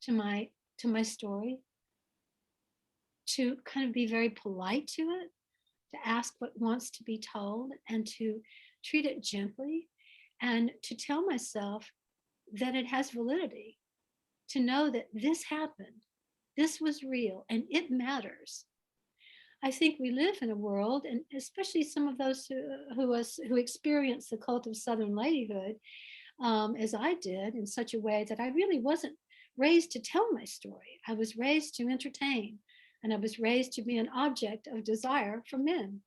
to my story, to kind of be very polite to it, to ask what wants to be told, and to treat it gently, and to tell myself that it has validity, to know that this happened, this was real, and it matters. I think we live in a world, and especially some of those who experience the cult of Southern ladyhood, as I did, in such a way that I really wasn't raised to tell my story. I was raised to entertain, and I was raised to be an object of desire for men,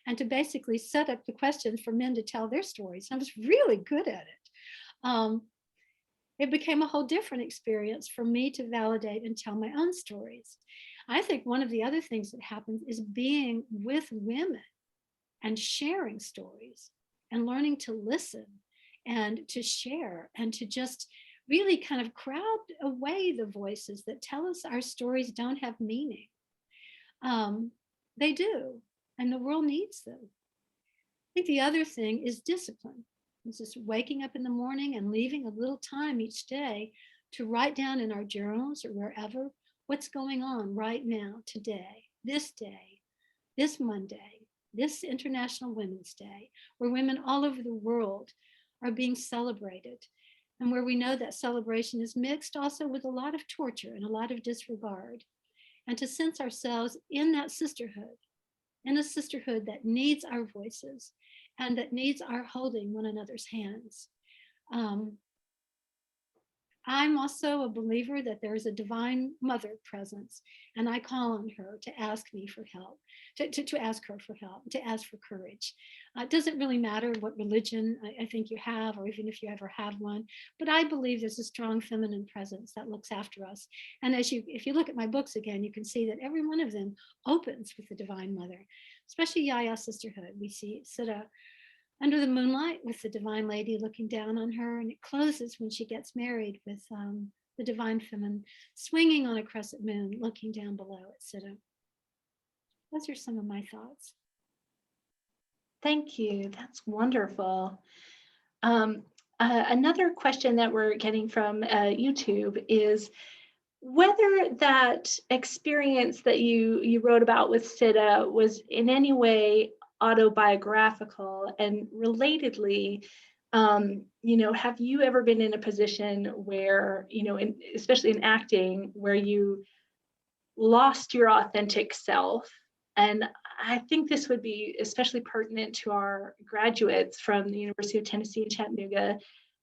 and to basically set up the questions for men to tell their stories. And I was really good at it. Um, it became a whole different experience for me to validate and tell my own stories. I think one of the other things that happens is being with women and sharing stories and learning to listen and to share and to just really kind of crowd away the voices that tell us our stories don't have meaning. They do, and the world needs them. I think the other thing is discipline. It's just waking up in the morning and leaving a little time each day to write down in our journals or wherever what's going on right now, today, this Monday, this International Women's Day, where women all over the world are being celebrated, and where we know that celebration is mixed also with a lot of torture and a lot of disregard. And to sense ourselves in that sisterhood, in a sisterhood that needs our voices and that needs our holding one another's hands. I'm also a believer that there is a divine mother presence, and I call on her to ask me for help, to ask her for help, to ask for courage. It doesn't really matter what religion I think you have, or even if you ever have one, but I believe there's a strong feminine presence that looks after us. And if you look at my books again, you can see that every one of them opens with the divine mother, especially Yaya Sisterhood. We see Siddha under the moonlight with the divine lady looking down on her, and it closes when she gets married with the divine feminine swinging on a crescent moon looking down below at Siddha. Those are some of my thoughts. Thank you. That's wonderful. Another question that we're getting from YouTube is whether that experience that you wrote about with Siddha was in any way autobiographical, and relatedly, have you ever been in a position where, especially in acting, where you lost your authentic self? And I think this would be especially pertinent to our graduates from the University of Tennessee in Chattanooga,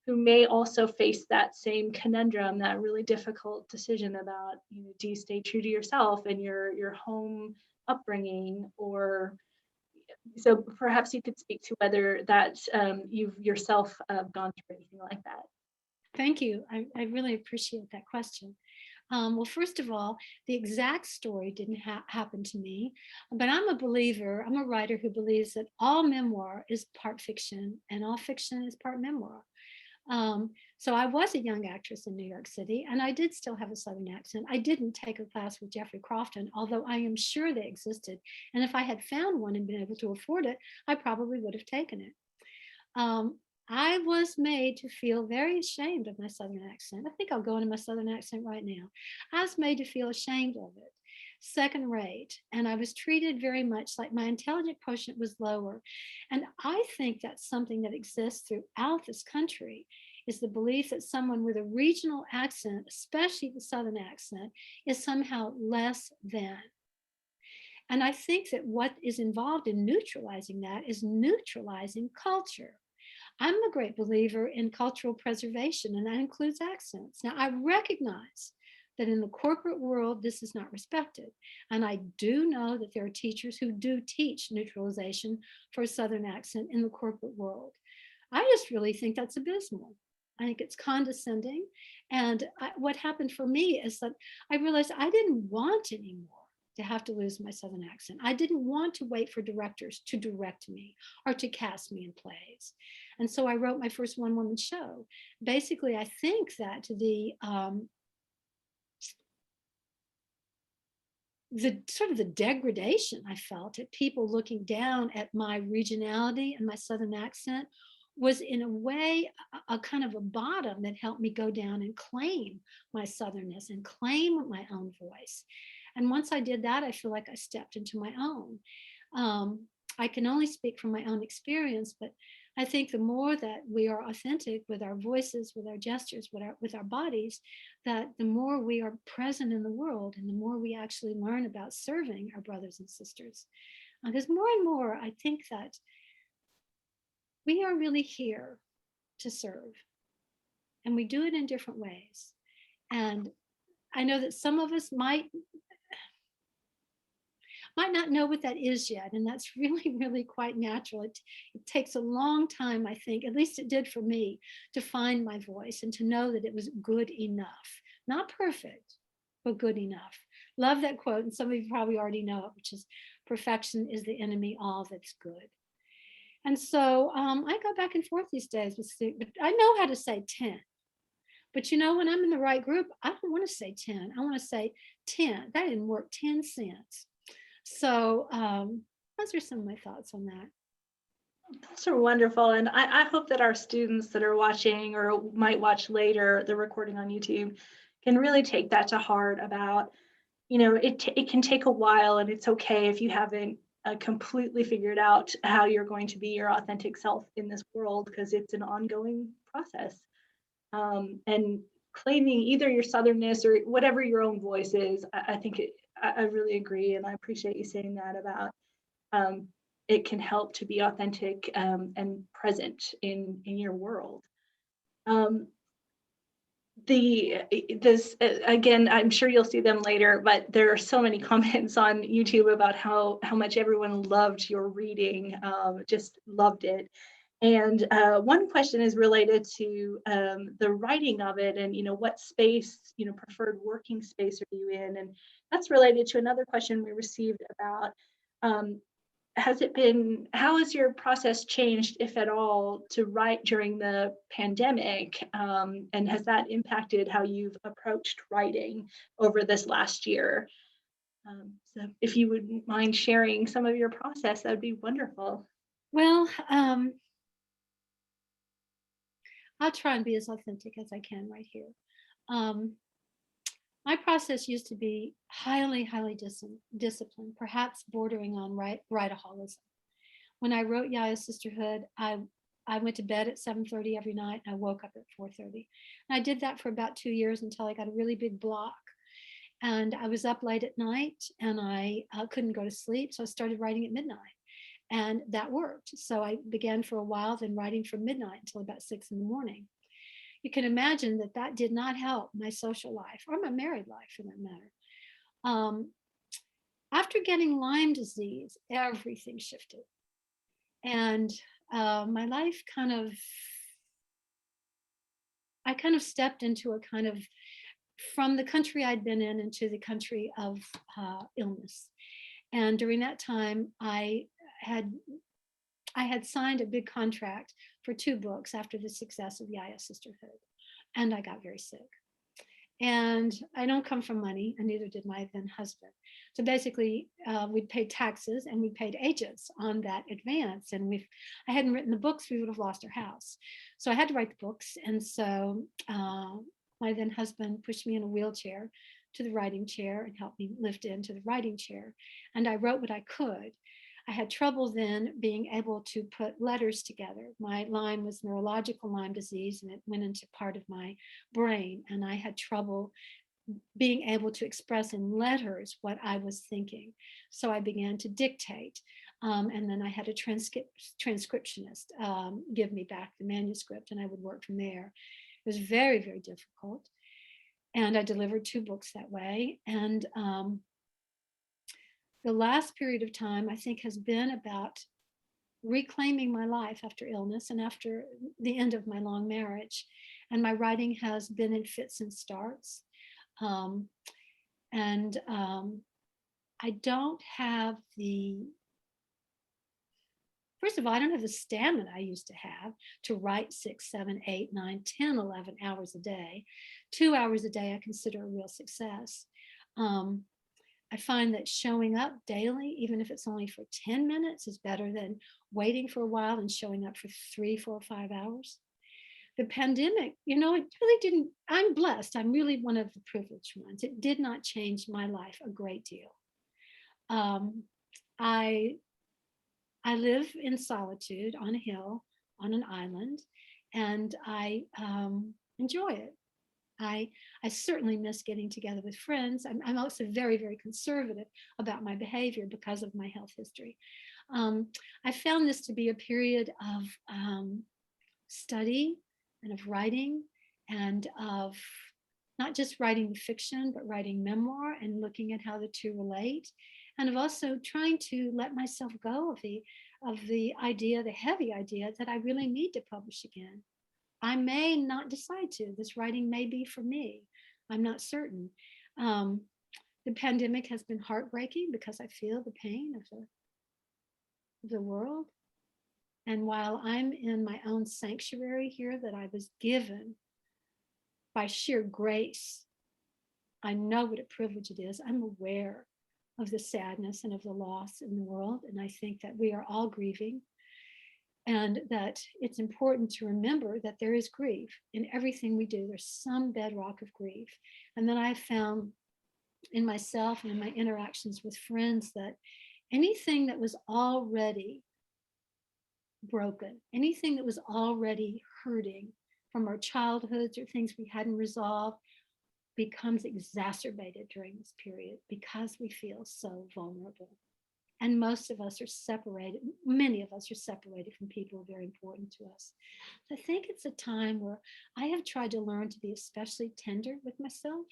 who may also face that same conundrum, that really difficult decision about, do you stay true to yourself and your home upbringing, or so perhaps you could speak to whether that you've yourself gone through anything like that. Thank you. I really appreciate that question. Well, first of all, the exact story didn't happen to me, but I'm a believer, I'm a writer who believes that all memoir is part fiction and all fiction is part memoir. So I was a young actress in New York City, and I did still have a Southern accent. I didn't take a class with Jeffrey Crofton, although I am sure they existed. And if I had found one and been able to afford it, I probably would have taken it. I was made to feel very ashamed of my Southern accent. I think I'll go into my Southern accent right now. I was made to feel ashamed of it, second rate, and I was treated very much like my intelligent quotient was lower. And I think that's something that exists throughout this country, is the belief that someone with a regional accent, especially the Southern accent, is somehow less than. And I think that what is involved in neutralizing that is neutralizing culture. I'm a great believer in cultural preservation, and that includes accents. Now, I recognize that in the corporate world, this is not respected. And I do know that there are teachers who do teach neutralization for a Southern accent in the corporate world. I just really think that's abysmal. I think it's condescending. And what happened for me is that I realized I didn't want anymore to have to lose my Southern accent. I didn't want to wait for directors to direct me or to cast me in plays. And so I wrote my first one-woman show. Basically, I think that the sort of the degradation I felt at people looking down at my regionality and my Southern accent was in a way a kind of a bottom that helped me go down and claim my Southernness and claim my own voice. And once I did that, I feel like I stepped into my own. I can only speak from my own experience, but I think the more that we are authentic with our voices, with our gestures, with our bodies, that the more we are present in the world and the more we actually learn about serving our brothers and sisters. Because more and more, I think that we are really here to serve, and we do it in different ways. And I know that some of us might not know what that is yet, and that's really, really quite natural. It takes a long time, I think, at least it did for me, to find my voice and to know that it was good enough. Not perfect, but good enough. Love that quote, and some of you probably already know it, which is, perfection is the enemy, all that's good. And so I go back and forth these days with students, but I know how to say 10. But you know, when I'm in the right group, I don't want to say 10. I want to say 10. That didn't work 10 cents. So those are some of my thoughts on that. Those are wonderful. And I hope that our students that are watching or might watch later the recording on YouTube can really take that to heart about, you know, it can take a while, and it's okay if you haven't completely figured out how you're going to be your authentic self in this world, because it's an ongoing process. And claiming either your Southernness or whatever your own voice is, I think I really agree, and I appreciate you saying that about it can help to be authentic and present in your world. Again, I'm sure you'll see them later, but there are so many comments on YouTube about how much everyone loved your reading, just loved it. And one question is related to the writing of it, and what space, preferred working space are you in? And that's related to another question we received about how has your process changed, if at all, to write during the pandemic? And has that impacted how you've approached writing over this last year? So if you wouldn't mind sharing some of your process, that would be wonderful. Well, I'll try and be as authentic as I can right here. My process used to be highly, highly disciplined, perhaps bordering on writaholism. When I wrote Yaya's Sisterhood, I went to bed at 7:30 every night, and I woke up at 4:30. And I did that for about 2 years until I got a really big block. And I was up late at night, and I couldn't go to sleep, so I started writing at midnight. And that worked. So I began for a while, then writing from midnight until about 6 in the morning. You can imagine that that did not help my social life or my married life for that matter. After getting Lyme disease, everything shifted. And my life I kind of stepped into a kind of, from the country I'd been in into the country of illness. And during that time, I had signed a big contract for 2 books after the success of Yaya's Sisterhood, and I got very sick. And I don't come from money, and neither did my then husband. So basically, we'd paid taxes and we paid agents on that advance. And I hadn't written the books, we would have lost our house. So I had to write the books. And so my then husband pushed me in a wheelchair to the writing chair and helped me lift into the writing chair. And I wrote what I could. I had trouble then being able to put letters together. My Lyme was neurological Lyme disease, and it went into part of my brain. And I had trouble being able to express in letters what I was thinking. So I began to dictate. And then I had a transcriptionist give me back the manuscript, and I would work from there. It was very, very difficult. And I delivered 2 books that way. And the last period of time, I think, has been about reclaiming my life after illness and after the end of my long marriage. And my writing has been in fits and starts. I don't have first of all, I don't have the stamina I used to have to write 6, 7, 8, 9, 10, 11 hours a day. 2 hours a day I consider a real success. I find that showing up daily, even if it's only for 10 minutes, is better than waiting for a while and showing up for 3, 4, 5 hours. The pandemic, it really didn't, I'm blessed. I'm really one of the privileged ones. It did not change my life a great deal. I live in solitude on a hill, on an island, and I enjoy it. I certainly miss getting together with friends. I'm also very, very conservative about my behavior because of my health history. I found this to be a period of study and of writing, and of not just writing fiction, but writing memoir and looking at how the two relate, and of also trying to let myself go of the idea, the heavy idea that I really need to publish again. I may not decide to. This writing may be for me. I'm not certain. The pandemic has been heartbreaking because I feel the pain of the world. And while I'm in my own sanctuary here that I was given by sheer grace, I know what a privilege it is. I'm aware of the sadness and of the loss in the world. And I think that we are all grieving, and that it's important to remember that there is grief in everything we do. There's some bedrock of grief. And then I found in myself and in my interactions with friends that anything that was already broken, anything that was already hurting from our childhoods or things we hadn't resolved, becomes exacerbated during this period because we feel so vulnerable. And most of us are separated, many of us are separated from people very important to us. So I think it's a time where I have tried to learn to be especially tender with myself.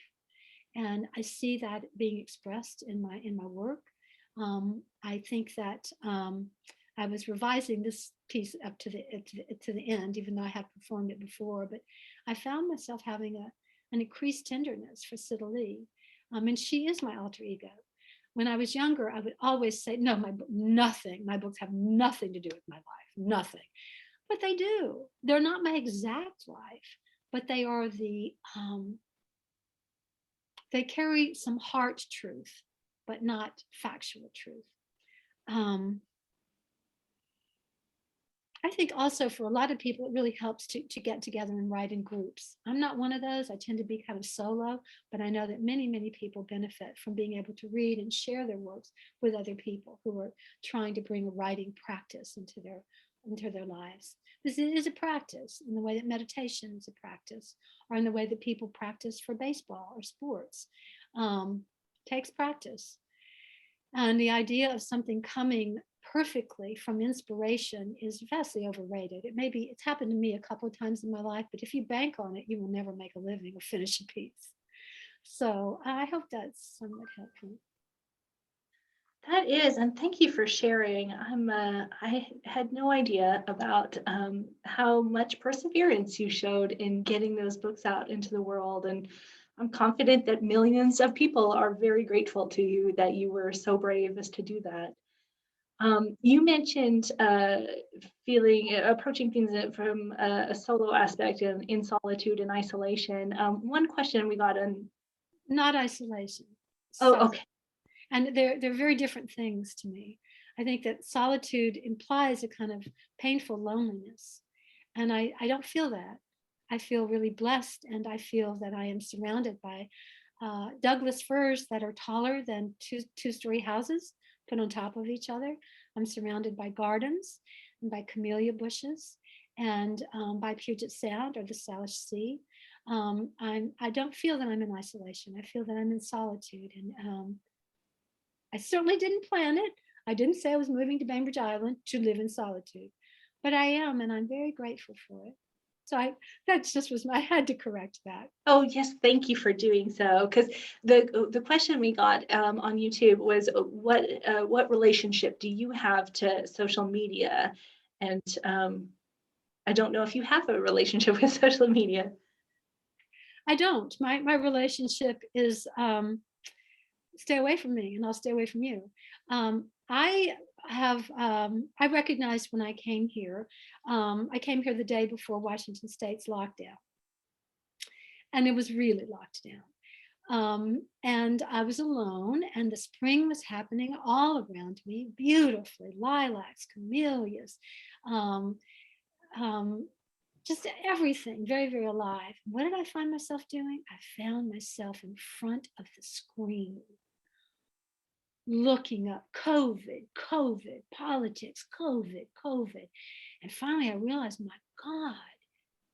And I see that being expressed in my work. I think that I was revising this piece up to the end, even though I had performed it before, but I found myself having an increased tenderness for Sita Lee. And she is my alter ego. When I was younger, I would always say, no, my books have nothing to do with my life, nothing. But they do. They're not my exact life, but they are they carry some heart truth, but not factual truth. I think also for a lot of people, it really helps to get together and write in groups. I'm not one of those. I tend to be kind of solo, but I know that many, many people benefit from being able to read and share their works with other people who are trying to bring a writing practice into their lives. This is a practice in the way that meditation is a practice, or in the way that people practice for baseball or sports. Takes practice. And the idea of something coming perfectly from inspiration is vastly overrated. It's happened to me a couple of times in my life, but if you bank on it, you will never make a living or finish a piece. So I hope that's somewhat helpful. That is, and thank you for sharing. I had no idea about how much perseverance you showed in getting those books out into the world, and I'm confident that millions of people are very grateful to you that you were so brave as to do that. You mentioned approaching things from a solo aspect in solitude and isolation. One question we got on. Not isolation. Oh, okay. And they're very different things to me. I think that solitude implies a kind of painful loneliness. And I don't feel that. I feel really blessed, and I feel that I am surrounded by Douglas firs that are taller than two-story houses put on top of each other. I'm surrounded by gardens and by camellia bushes and by Puget Sound or the Salish Sea. I don't feel that I'm in isolation. I feel that I'm in solitude. And I certainly didn't plan it. I didn't say I was moving to Bainbridge Island to live in solitude, but I am, and I'm very grateful for it. So that just was, I had to correct that. Oh, yes, thank you for doing so. Because the question we got on YouTube was, what relationship do you have to social media? And I don't know if you have a relationship with social media. I don't. My relationship is stay away from me, and I'll stay away from you. I recognized when I came here. I came here the day before Washington State's lockdown, and it was really locked down. And I was alone, and the spring was happening all around me, beautifully, lilacs, camellias, um, um, just everything, very, very alive. What did I find myself doing? I found myself in front of the screen, looking up COVID, COVID, politics, COVID, COVID. And finally, I realized, my God,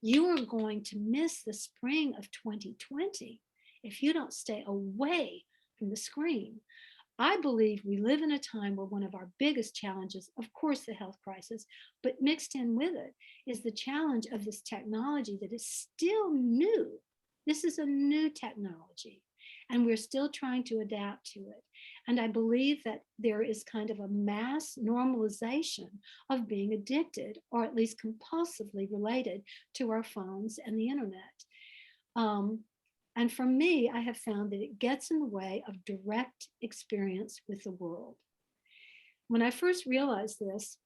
you are going to miss the spring of 2020 if you don't stay away from the screen. I believe we live in a time where one of our biggest challenges, of course, the health crisis, but mixed in with it is the challenge of this technology that is still new. This is a new technology, and we're still trying to adapt to it. And I believe that there is kind of a mass normalization of being addicted, or at least compulsively related to our phones and the internet. And for me, I have found that it gets in the way of direct experience with the world. When I first realized this,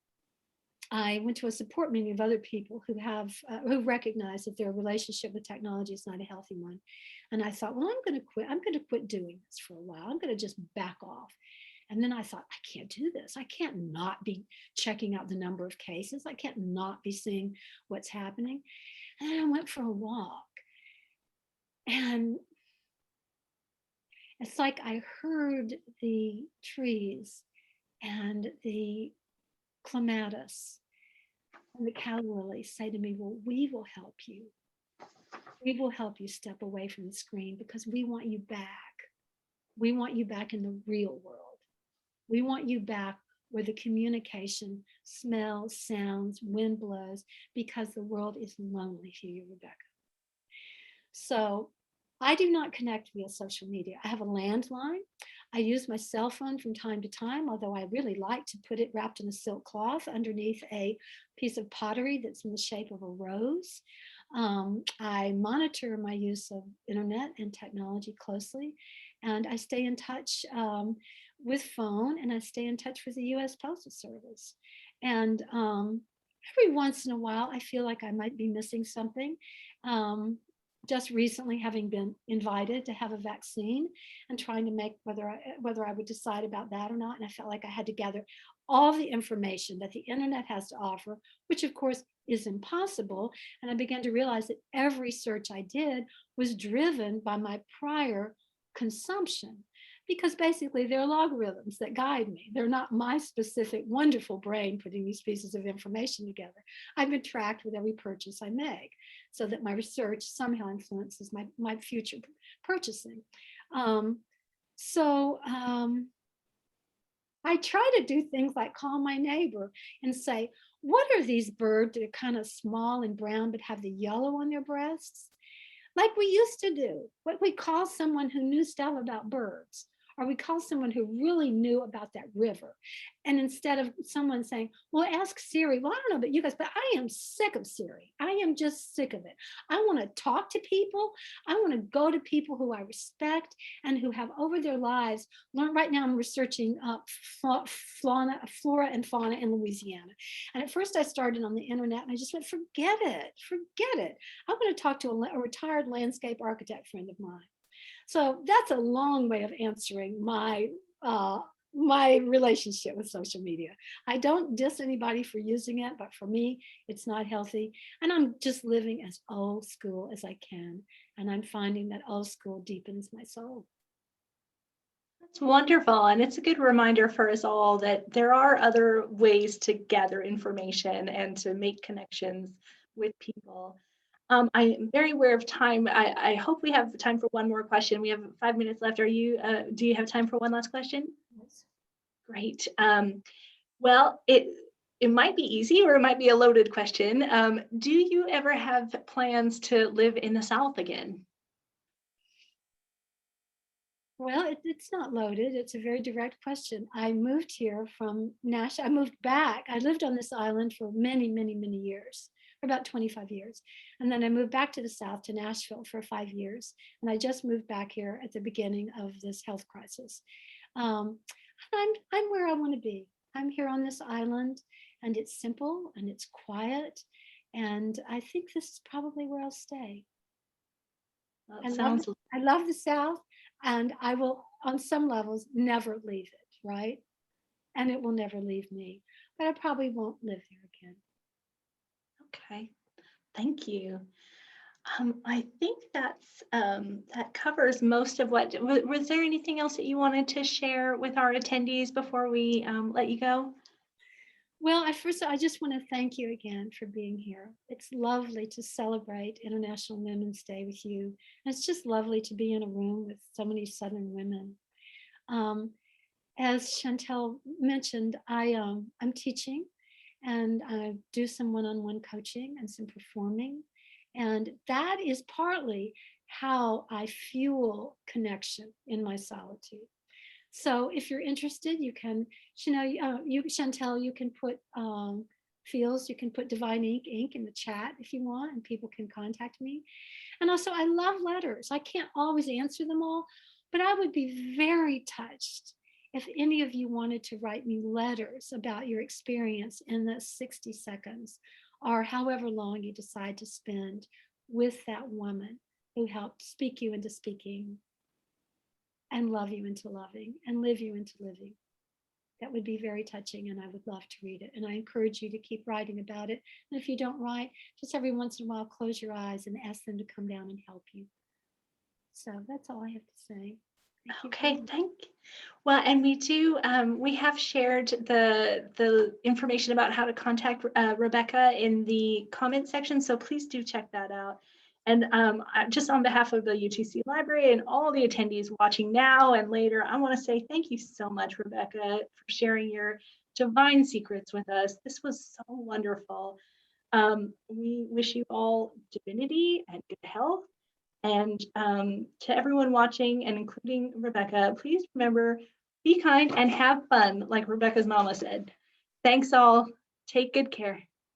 I went to a support meeting of other people who recognize that their relationship with technology is not a healthy one. And I thought, well, I'm going to quit. I'm going to quit doing this for a while. I'm going to just back off. And then I thought, I can't do this. I can't not be checking out the number of cases. I can't not be seeing what's happening. And then I went for a walk. And it's like I heard the trees and the clematis and the calla lilies say to me, well, we will help you. We will help you step away from the screen because we want you back. We want you back in the real world. We want you back where the communication, smells, sounds, wind blows, because the world is lonely for you, Rebecca. So I do not connect via social media. I have a landline. I use my cell phone from time to time, although I really like to put it wrapped in a silk cloth underneath a piece of pottery that's in the shape of a rose. I monitor my use of internet and technology closely, and I stay in touch with phone, and I stay in touch with the U.S. Postal Service. And every once in a while, I feel like I might be missing something. Just recently, having been invited to have a vaccine and trying to make whether I would decide about that or not. And I felt like I had to gather all the information that the internet has to offer, which of course is impossible. And I began to realize that every search I did was driven by my prior consumption, because basically they're logarithms that guide me. They're not my specific wonderful brain putting these pieces of information together. I've been tracked with every purchase I make, so that my research somehow influences my future purchasing. I try to do things like call my neighbor and say, what are these birds that are kind of small and brown but have the yellow on their breasts? Like we used to do. What we call someone who knew stuff about birds, or we call someone who really knew about that river. And instead of someone saying, well, ask Siri. Well, I don't know about you guys, but I am sick of Siri. I am just sick of it. I want to talk to people. I want to go to people who I respect and who have over their lives learned. Right now I'm researching flora and fauna in Louisiana. And at first I started on the internet and I just went, forget it. I want to talk to a retired landscape architect friend of mine. So that's a long way of answering my relationship with social media. I don't diss anybody for using it, but for me, it's not healthy. And I'm just living as old school as I can. And I'm finding that old school deepens my soul. That's wonderful. And it's a good reminder for us all that there are other ways to gather information and to make connections with people. I am very aware of time. I hope we have time for one more question. We have 5 minutes left. Do you have time for one last question? Yes. Great. Well, it might be easy or it might be a loaded question. Do you ever have plans to live in the South again? Well, it's not loaded. It's a very direct question. I moved here from Nashville. I moved back. I lived on this island for many, many, many years, for about 25 years. And then I moved back to the South, to Nashville, for 5 years. And I just moved back here at the beginning of this health crisis. Um, I'm where I want to be. I'm here on this island, and it's simple and it's quiet. And I think this is probably where I'll stay. Well, I love the South, and I will, on some levels, never leave it, right? And it will never leave me, but I probably won't live there again. okay. Thank you. I think that covers most of what. Was there anything else that you wanted to share with our attendees before we let you go? Well, I just want to thank you again for being here. It's lovely to celebrate International Women's Day with you. And it's just lovely to be in a room with so many Southern women. As Chantel mentioned, I'm teaching, and I do some one-on-one coaching and some performing. And that is partly how I fuel connection in my solitude. So if you're interested, you can, Chantel, you can put fields, you can put Divine Ink in the chat if you want, and people can contact me. And also, I love letters. I can't always answer them all, but I would be very touched if any of you wanted to write me letters about your experience in the 60 seconds or however long you decide to spend with that woman who helped speak you into speaking and love you into loving and live you into living. That would be very touching, and I would love to read it. And I encourage you to keep writing about it. And if you don't write, just every once in a while, close your eyes and ask them to come down and help you. So that's all I have to say. Okay, thank you. Well, and we have shared the information about how to contact Rebecca in the comment section, so please do check that out. And just on behalf of the UTC Library and all the attendees watching now and later, I want to say thank you so much, Rebecca, for sharing your divine secrets with us. This was so wonderful. We wish you all divinity and good health. And to everyone watching, and including Rebecca, please remember, be kind and have fun, like Rebecca's mama said. Thanks all. Take good care.